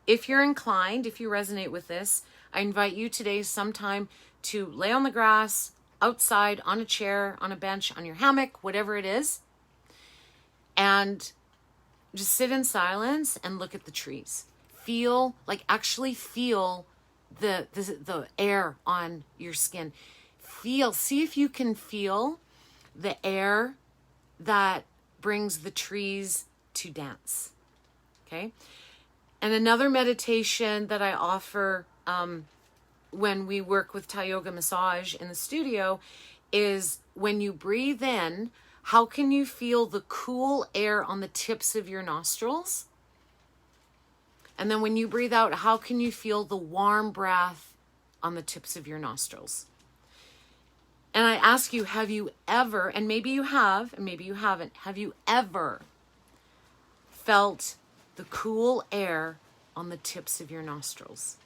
If you're inclined, if you resonate with this, I invite you today sometime to lay on the grass, outside, on a chair, on a bench, on your hammock, whatever it is, and just sit in silence and look at the trees. Actually feel the air on your skin. See if you can feel the air that brings the trees to dance. Okay? And another meditation that I offer when we work with Thai Yoga Massage in the studio is when you breathe in, how can you feel the cool air on the tips of your nostrils? And then when you breathe out, how can you feel the warm breath on the tips of your nostrils? And I ask you, have you ever, and maybe you have, and maybe you haven't, have you ever felt the cool air on the tips of your nostrils?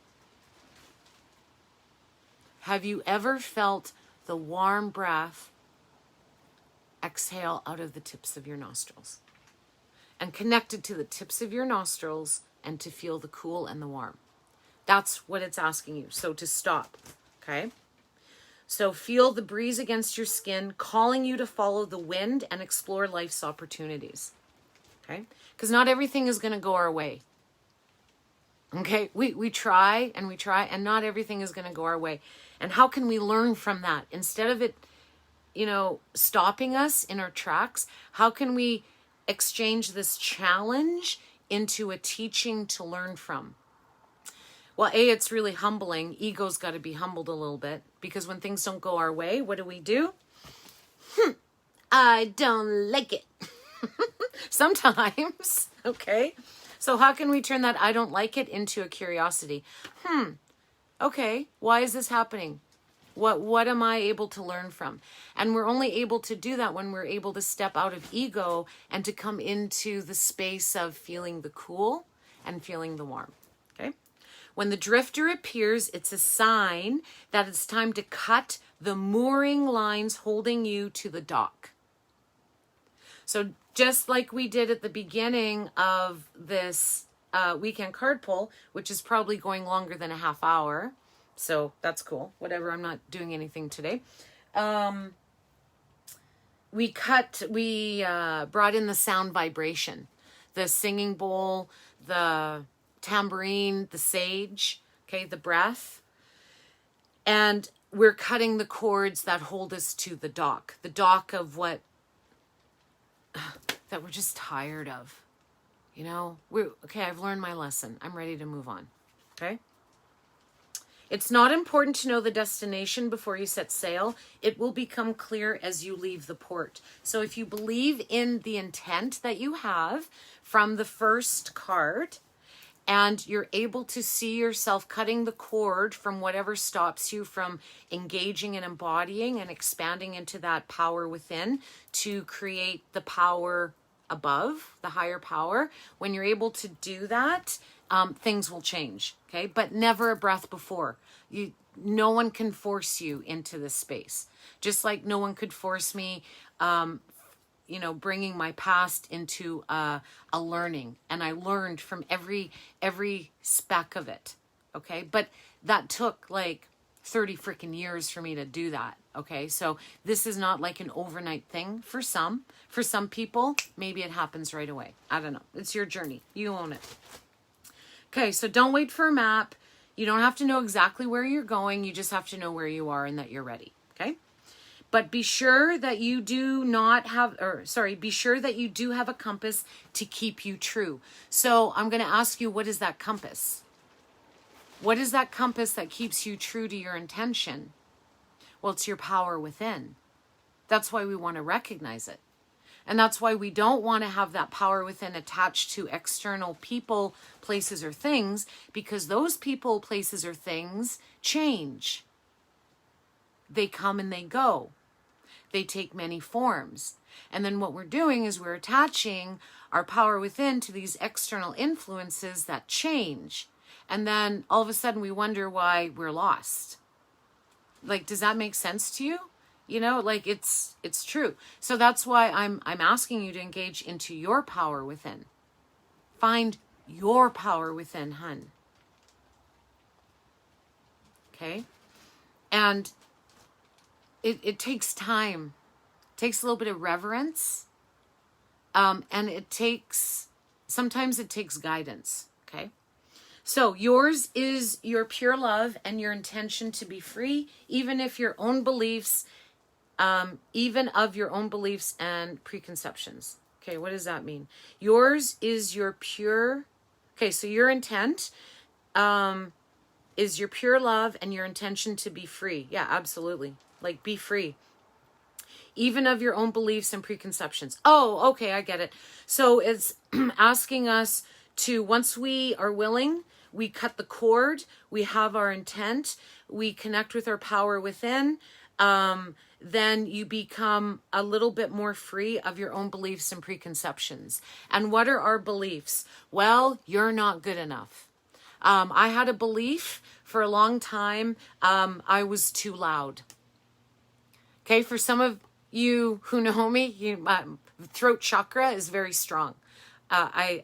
Have you ever felt the warm breath exhale out of the tips of your nostrils? And connected to the tips of your nostrils and to feel the cool and the warm. That's what it's asking you. So to stop, okay? So feel the breeze against your skin, calling you to follow the wind and explore life's opportunities, okay? Because not everything is going to go our way. Okay, we try and not everything is going to go our way. And how can we learn from that? Instead of it, stopping us in our tracks, how can we exchange this challenge into a teaching to learn from? Well, it's really humbling. Ego's got to be humbled a little bit, because when things don't go our way, what do? I don't like it. Sometimes, okay? So how can we turn that I don't like it into a curiosity? Okay, why is this happening? What am I able to learn from? And we're only able to do that when we're able to step out of ego and to come into the space of feeling the cool and feeling the warm, okay? When the Drifter appears, it's a sign that it's time to cut the mooring lines holding you to the dock. So just like we did at the beginning of this weekend card pull, which is probably going longer than a half hour. So that's cool. Whatever, I'm not doing anything today. We brought in the sound vibration, the singing bowl, the tambourine, the sage, okay, the breath. And we're cutting the cords that hold us to the dock of what that we're just tired of. Okay, I've learned my lesson. I'm ready to move on. Okay? It's not important to know the destination before you set sail. It will become clear as you leave the port. So if you believe in the intent that you have from the first card, and you're able to see yourself cutting the cord from whatever stops you from engaging and embodying and expanding into that power within to create the power above, the higher power. When you're able to do that, things will change, okay? But never a breath before. No one can force you into this space. Just like no one could force me, bringing my past into a learning. And I learned from every speck of it, okay? But that took like 30 freaking years for me to do that, okay? So this is not like an overnight thing for some. For some people, maybe it happens right away. I don't know. It's your journey. You own it. Okay, so don't wait for a map. You don't have to know exactly where you're going. You just have to know where you are and that you're ready, okay? But be sure that you do be sure that you do have a compass to keep you true. So I'm going to ask you, what is that compass? What is that compass that keeps you true to your intention? Well, it's your power within. That's why we want to recognize it. And that's why we don't want to have that power within attached to external people, places, or things, because those people, places, or things change. They come and they go. They take many forms. And then what we're doing is we're attaching our power within to these external influences that change. And then all of a sudden we wonder why we're lost. Like, does that make sense to you? Like it's true. So that's why I'm asking you to engage into your power within. Find your power within, hun. Okay? And it takes time. It takes a little bit of reverence. And sometimes it takes guidance. Okay? So yours is your pure love and your intention to be free, even of your own beliefs and preconceptions. Okay, what does that mean? Yours is your pure... Okay, so your intent is your pure love and your intention to be free. Yeah, absolutely. Like, be free. Even of your own beliefs and preconceptions. Oh, okay, I get it. So it's asking us to, once we are willing, we cut the cord, we have our intent, we connect with our power within, then you become a little bit more free of your own beliefs and preconceptions. And what are our beliefs? Well, you're not good enough. I had a belief for a long time, I was too loud. Okay, for some of you who know me, throat chakra is very strong. I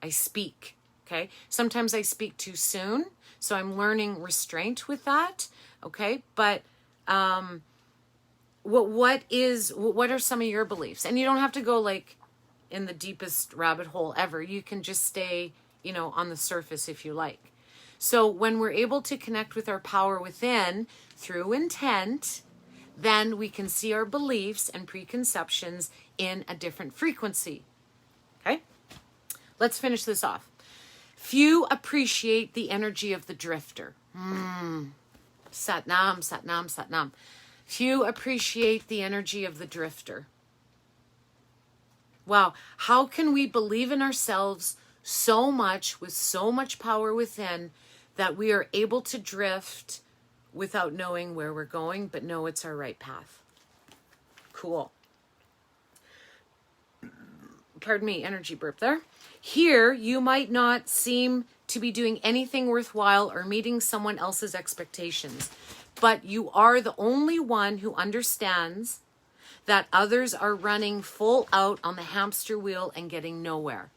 speak, okay? Sometimes I speak too soon, so I'm learning restraint with that, okay? But what are some of your beliefs? And you don't have to go like in the deepest rabbit hole ever. You can just stay, on the surface if you like. So when we're able to connect with our power within through intent, then we can see our beliefs and preconceptions in a different frequency. Okay? Let's finish this off. Few appreciate the energy of the drifter. Sat Nam, Sat Nam, Sat Nam. Few appreciate the energy of the drifter. Wow. How can we believe in ourselves so much, with so much power within, that we are able to drift without knowing where we're going, but know it's our right path? Cool. Pardon me, energy burp there. Here, you might not seem to be doing anything worthwhile or meeting someone else's expectations, but you are the only one who understands that others are running full out on the hamster wheel and getting nowhere.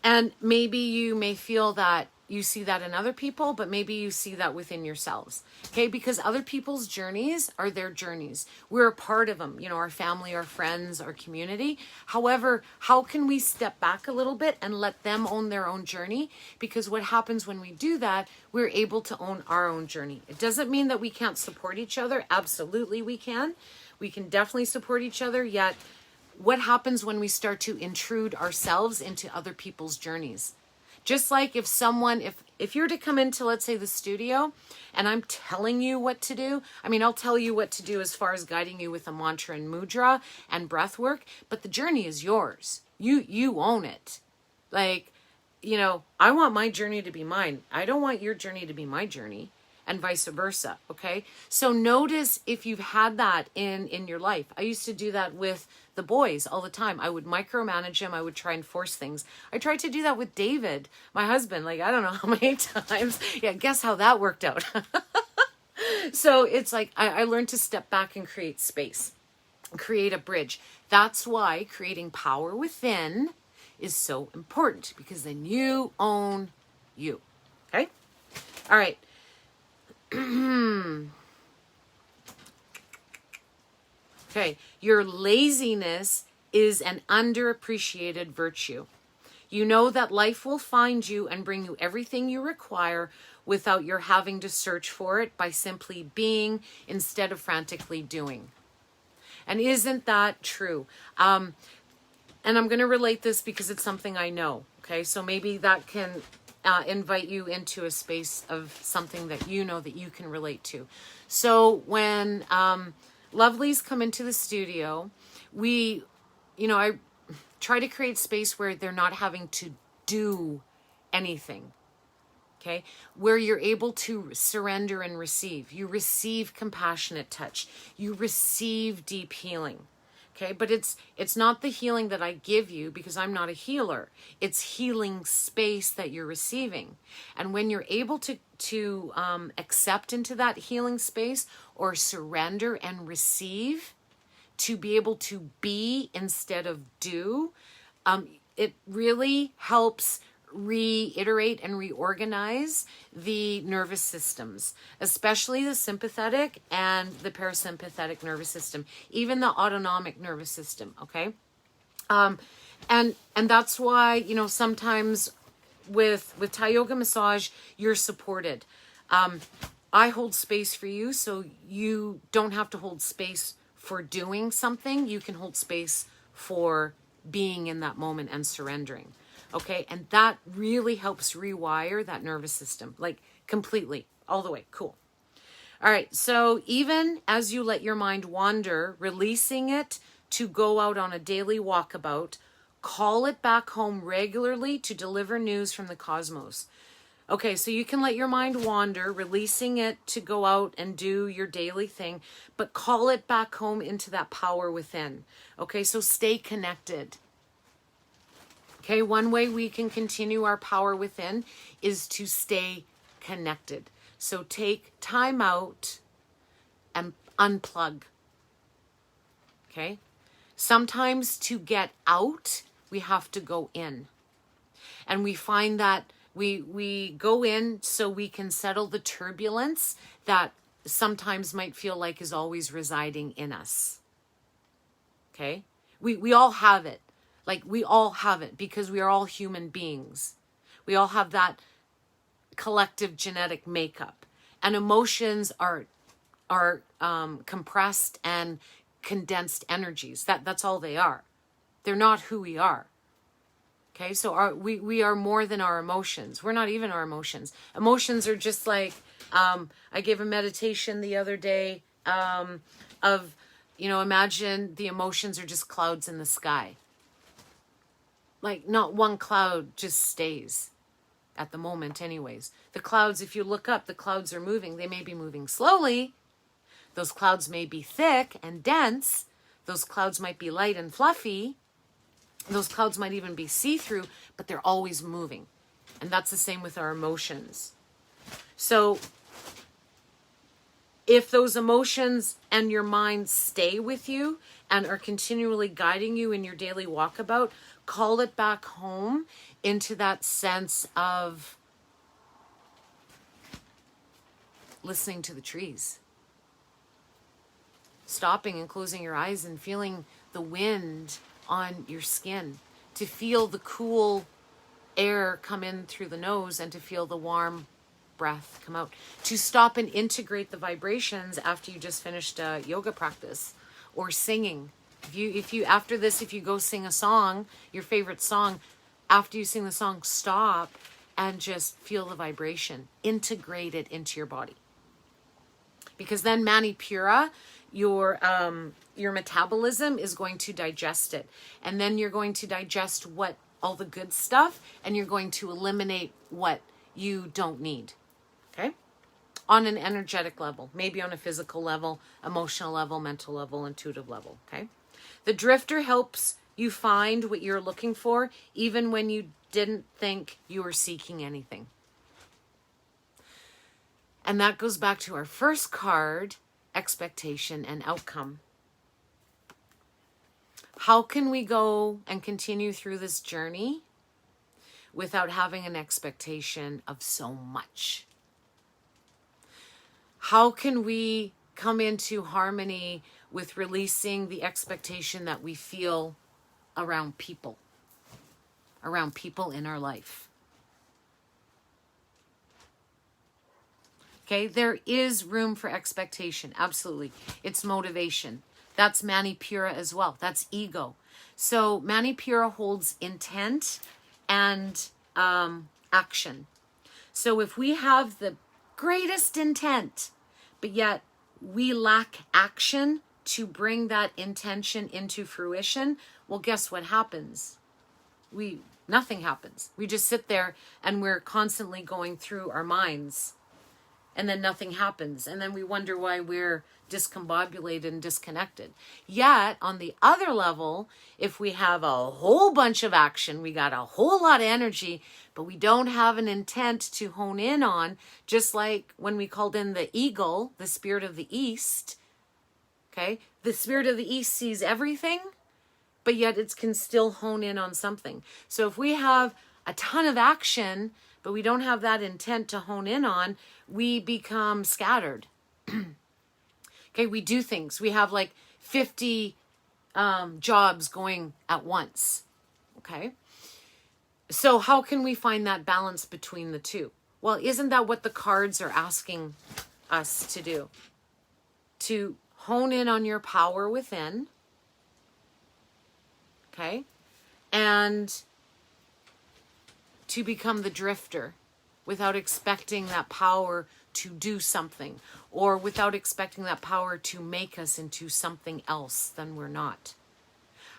And maybe you may feel that you see that in other people, but maybe you see that within yourselves. Okay, because other people's journeys are their journeys. We're a part of them, our family, our friends, our community. However, how can we step back a little bit and let them own their own journey? Because what happens when we do that, we're able to own our own journey. It doesn't mean that we can't support each other. Absolutely we can. We can definitely support each other, yet what happens when we start to intrude ourselves into other people's journeys? Just like if you're to come into, let's say, the studio and I'm telling you what to do, I'll tell you what to do as far as guiding you with a mantra and mudra and breath work, but the journey is yours. You own it. Like, I want my journey to be mine. I don't want your journey to be my journey, and vice versa. Okay. So notice if you've had that in your life. I used to do that with the boys all the time. I would micromanage them. I would try and force things. I tried to do that with David, my husband. Like, I don't know how many times. Yeah. Guess how that worked out. So it's like, I learned to step back and create space, create a bridge. That's why creating power within is so important, because then you own you. Okay. All right. Okay. Your laziness is an underappreciated virtue. You know that life will find you and bring you everything you require without your having to search for it, by simply being instead of frantically doing. And isn't that true? And I'm going to relate this because it's something I know. Okay. So maybe that can invite you into a space of something that you know that you can relate to. So when lovelies come into the studio, I try to create space where they're not having to do anything. Okay, where you're able to surrender and receive. You receive compassionate touch. You receive deep healing. Okay, but it's not the healing that I give you, because I'm not a healer. It's healing space that you're receiving. And when you're able to accept into that healing space, or surrender and receive, to be able to be instead of do, it really helps reiterate and reorganize the nervous systems, especially the sympathetic and the parasympathetic nervous system, even the autonomic nervous system. Okay. And that's why, sometimes with Thai yoga massage, you're supported. I hold space for you, so you don't have to hold space for doing something. You can hold space for being in that moment and surrendering. Okay. And that really helps rewire that nervous system, like completely, all the way. Cool. All right. So even as you let your mind wander, releasing it to go out on a daily walkabout, call it back home regularly to deliver news from the cosmos. Okay. So you can let your mind wander, releasing it to go out and do your daily thing, but call it back home into that power within. Okay. So stay connected. Okay, one way we can continue our power within is to stay connected. So take time out and unplug. Okay? Sometimes to get out, we have to go in. And we find that we go in so we can settle the turbulence that sometimes might feel like is always residing in us. Okay? We all have it. Like, we all have it, because we are all human beings. We all have that collective genetic makeup. And emotions are compressed and condensed energies. That's all they are. They're not who we are. Okay, so we are more than our emotions. We're not even our emotions. Emotions are just like, I gave a meditation the other day of, imagine the emotions are just clouds in the sky. Like, not one cloud just stays at the moment anyways. The clouds, if you look up, the clouds are moving. They may be moving slowly. Those clouds may be thick and dense. Those clouds might be light and fluffy. Those clouds might even be see-through, but they're always moving. And that's the same with our emotions. So if those emotions and your mind stay with you and are continually guiding you in your daily walkabout, call it back home into that sense of listening to the trees. Stopping and closing your eyes and feeling the wind on your skin. To feel the cool air come in through the nose and to feel the warm breath come out. To stop and integrate the vibrations after you just finished a yoga practice or singing. If you after this, if you go sing a song, your favorite song, after you sing the song, stop and just feel the vibration. Integrate it into your body. Because then Manipura, your metabolism is going to digest it. And then you're going to digest what all the good stuff, and you're going to eliminate what you don't need. Okay? On an energetic level, maybe on a physical level, emotional level, mental level, intuitive level. Okay? The drifter helps you find what you're looking for, even when you didn't think you were seeking anything. And that goes back to our first card, expectation and outcome. How can we go and continue through this journey without having an expectation of so much? How can we come into harmony with releasing the expectation that we feel around people in our life? Okay, there is room for expectation. Absolutely. It's motivation. That's Manipura as well. That's ego. So Manipura holds intent and action. So if we have the greatest intent, but yet we lack action to bring that intention into fruition, well, guess what happens? Nothing happens. We just sit there and we're constantly going through our minds, and then nothing happens. And then we wonder why we're discombobulated and disconnected. Yet, on the other level, if we have a whole bunch of action, we got a whole lot of energy, but we don't have an intent to hone in on, just like when we called in the eagle, the spirit of the East, okay? The spirit of the East sees everything, but yet it can still hone in on something. So if we have a ton of action, but we don't have that intent to hone in on, we become scattered. Okay, we do things. We have like 50 jobs going at once. Okay, so how can we find that balance between the two? Well, isn't that what the cards are asking us to do? To hone in on your power within. Okay, and to become the drifter without expecting that power to do something, or without expecting that power to make us into something else than we're not.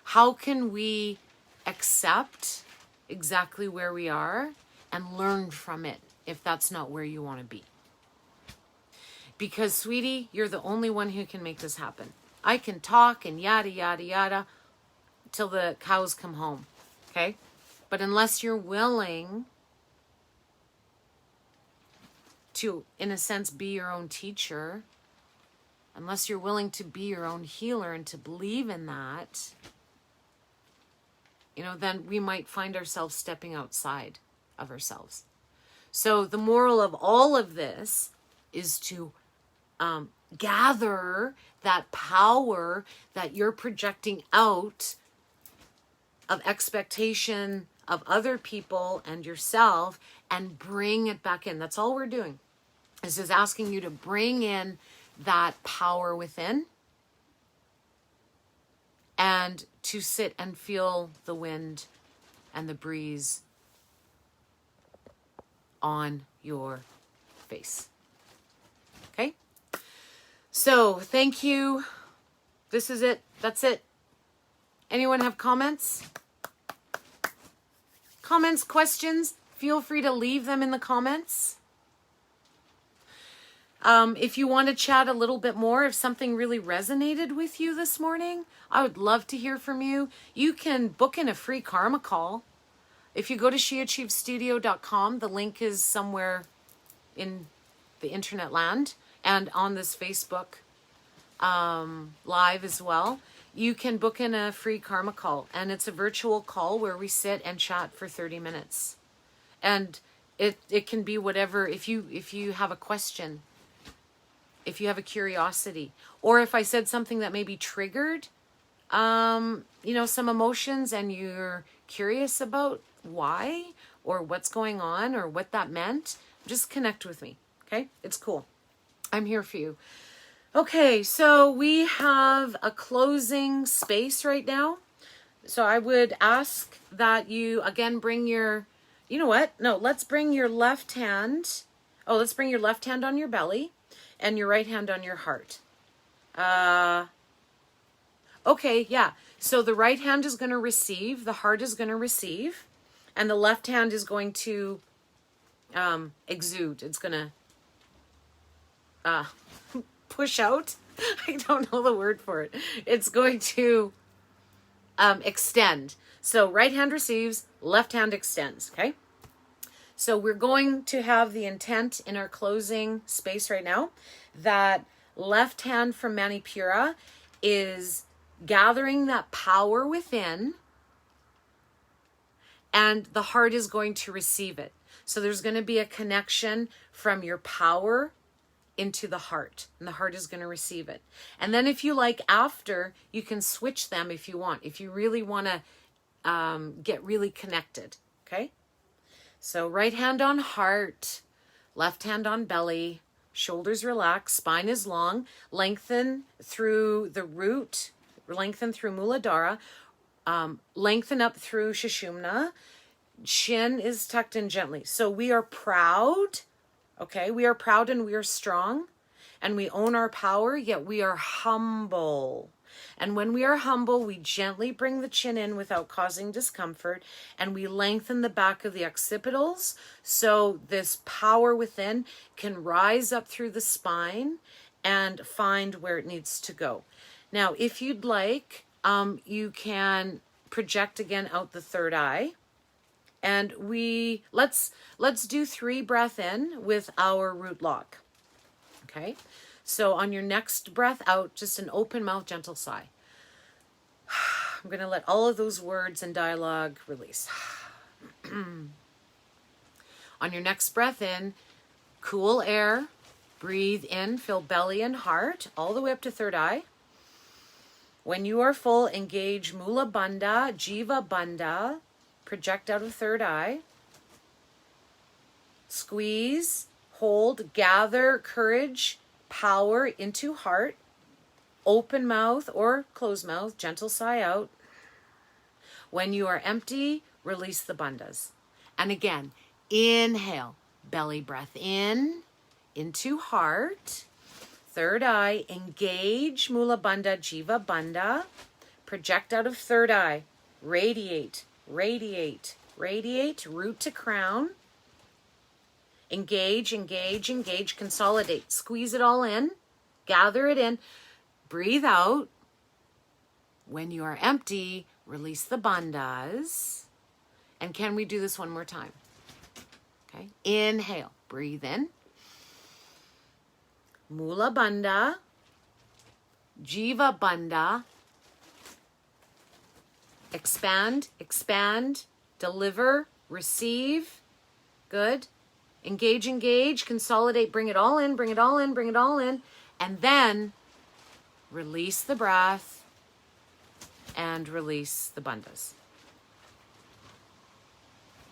How can we accept exactly where we are and learn from it if that's not where you want to be? Because, sweetie, you're the only one who can make this happen. I can talk and yada, yada, yada till the cows come home, okay? But unless you're willing to, in a sense, be your own teacher, unless you're willing to be your own healer and to believe in that, then we might find ourselves stepping outside of ourselves. So the moral of all of this is to gather that power that you're projecting out of expectation of other people and yourself and bring it back in. That's all we're doing. This is asking you to bring in that power within and to sit and feel the wind and the breeze on your face. Okay? So, thank you. This is it. That's it. Anyone have comments? Comments, questions? Feel free to leave them in the comments. If you want to chat a little bit more, if something really resonated with you this morning, I would love to hear from you. You can book in a free karma call. If you go to SheAchievedStudio.com, the link is somewhere in the internet land and on this Facebook live as well. You can book in a free karma call, and it's a virtual call where we sit and chat for 30 minutes. And it can be whatever, if you have a question, if you have a curiosity, or if I said something that maybe triggered, some emotions and you're curious about why or what's going on or what that meant, just connect with me. Okay? It's cool. I'm here for you. Okay, so we have a closing space right now. So I would ask that you, again, bring your, let's bring your left hand. Oh, let's bring your left hand on your belly and your right hand on your heart. Okay, yeah. So the right hand is going to receive, the heart is going to receive. And the left hand is going to exude. It's going to push out. I don't know the word for it. It's going to extend. So right hand receives, left hand extends, okay? So we're going to have the intent in our closing space right now that left hand from Manipura is gathering that power within, and the heart is going to receive it. So there's going to be a connection from your power into the heart, and the heart is going to receive it. And then if you like, after, you can switch them if you want, if you really want to get really connected, okay? So right hand on heart, left hand on belly, shoulders relax, spine is long, lengthen through the root, lengthen through Muladhara, lengthen up through Sushumna, chin is tucked in gently. So we are proud, okay? We are proud and we are strong, and we own our power, yet we are humble. And when we are humble, we gently bring the chin in without causing discomfort, and we lengthen the back of the occipitals so this power within can rise up through the spine and find where it needs to go. Now, if you'd like, you can project again out the third eye. And let's do 3 breath in with our root lock. Okay? So on your next breath out, just an open mouth, gentle sigh. I'm going to let all of those words and dialogue release. On your next breath in, cool air, breathe in, fill belly and heart, all the way up to third eye. When you are full, engage Mula Bandha, Jiva Bandha, project out of third eye. Squeeze, hold, gather courage, power into heart. Open mouth or closed mouth, gentle sigh out. When you are empty, release the bandhas. And again, inhale, belly breath in, into heart. Third eye, engage Mula Bandha, Jiva Bandha. Project out of third eye, radiate, radiate, radiate, root to crown. Engage, engage, engage, consolidate. Squeeze it all in, gather it in. Breathe out. When you are empty, release the bandhas. And can we do this one more time? Okay. Inhale. Breathe in. Mula Bandha. Jiva Bandha. Expand, expand, deliver, receive. Good. Engage, engage, consolidate, bring it all in, bring it all in, bring it all in. And then release the breath and release the bandhas.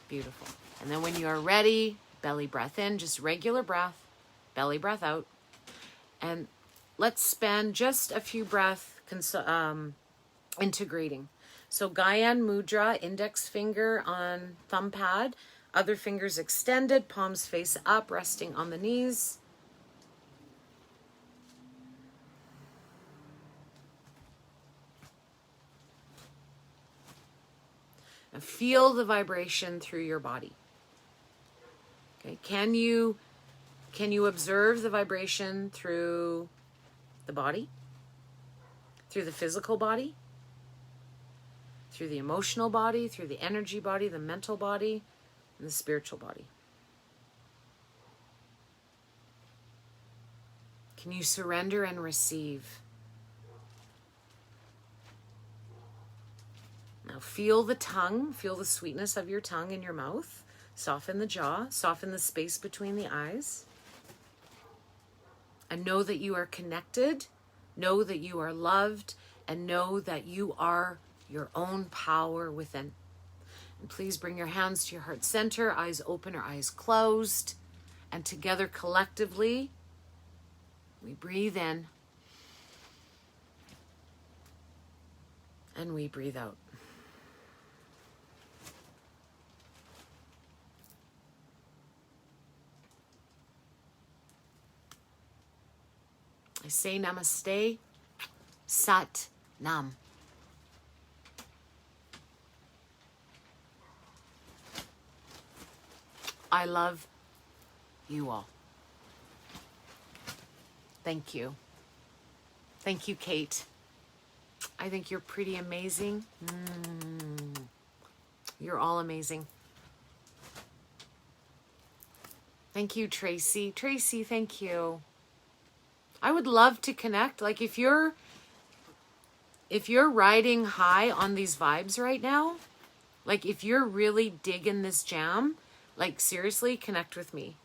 Beautiful. And then when you are ready, belly breath in, just regular breath, belly breath out. And let's spend just a few breaths integrating. So Gyan Mudra, index finger on thumb pad, other fingers extended, palms face up, resting on the knees. Now feel the vibration through your body. Okay, can you observe the vibration through the body? Through the physical body? Through the emotional body, through the energy body, the mental body, and the spiritual body. Can you surrender and receive? Now feel the tongue, feel the sweetness of your tongue in your mouth. Soften the jaw, soften the space between the eyes. And know that you are connected, know that you are loved, and know that you are your own power within. And please bring your hands to your heart center, eyes open or eyes closed. And together collectively, we breathe in and we breathe out. I say namaste, sat nam. I love you all. Thank you. Thank you, Kate. I think you're pretty amazing. You're all amazing. Thank you, Tracy. Tracy, thank you. I would love to connect. Like if you're riding high on these vibes right now, like if you're really digging this jam, like seriously, connect with me.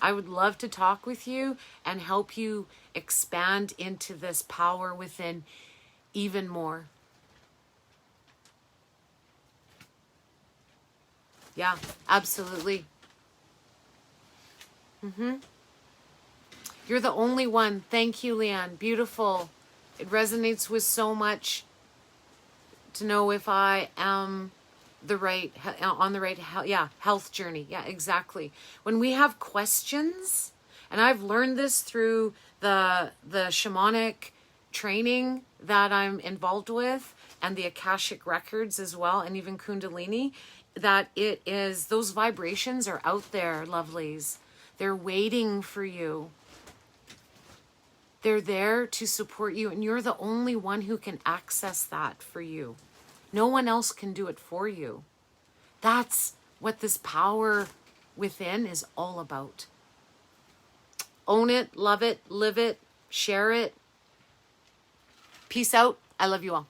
I would love to talk with you and help you expand into this power within even more. Yeah, absolutely. You're the only one. Thank you, Leanne. Beautiful. It resonates with so much to know if I am on the right health journey. Yeah, exactly. When we have questions, and I've learned this through the shamanic training that I'm involved with and the Akashic records as well, and even Kundalini, that it is, those vibrations are out there, lovelies. They're waiting for you. They're there to support you, and you're the only one who can access that for you. No one else can do it for you. That's what this power within is all about. Own it, love it, live it, share it. Peace out. I love you all.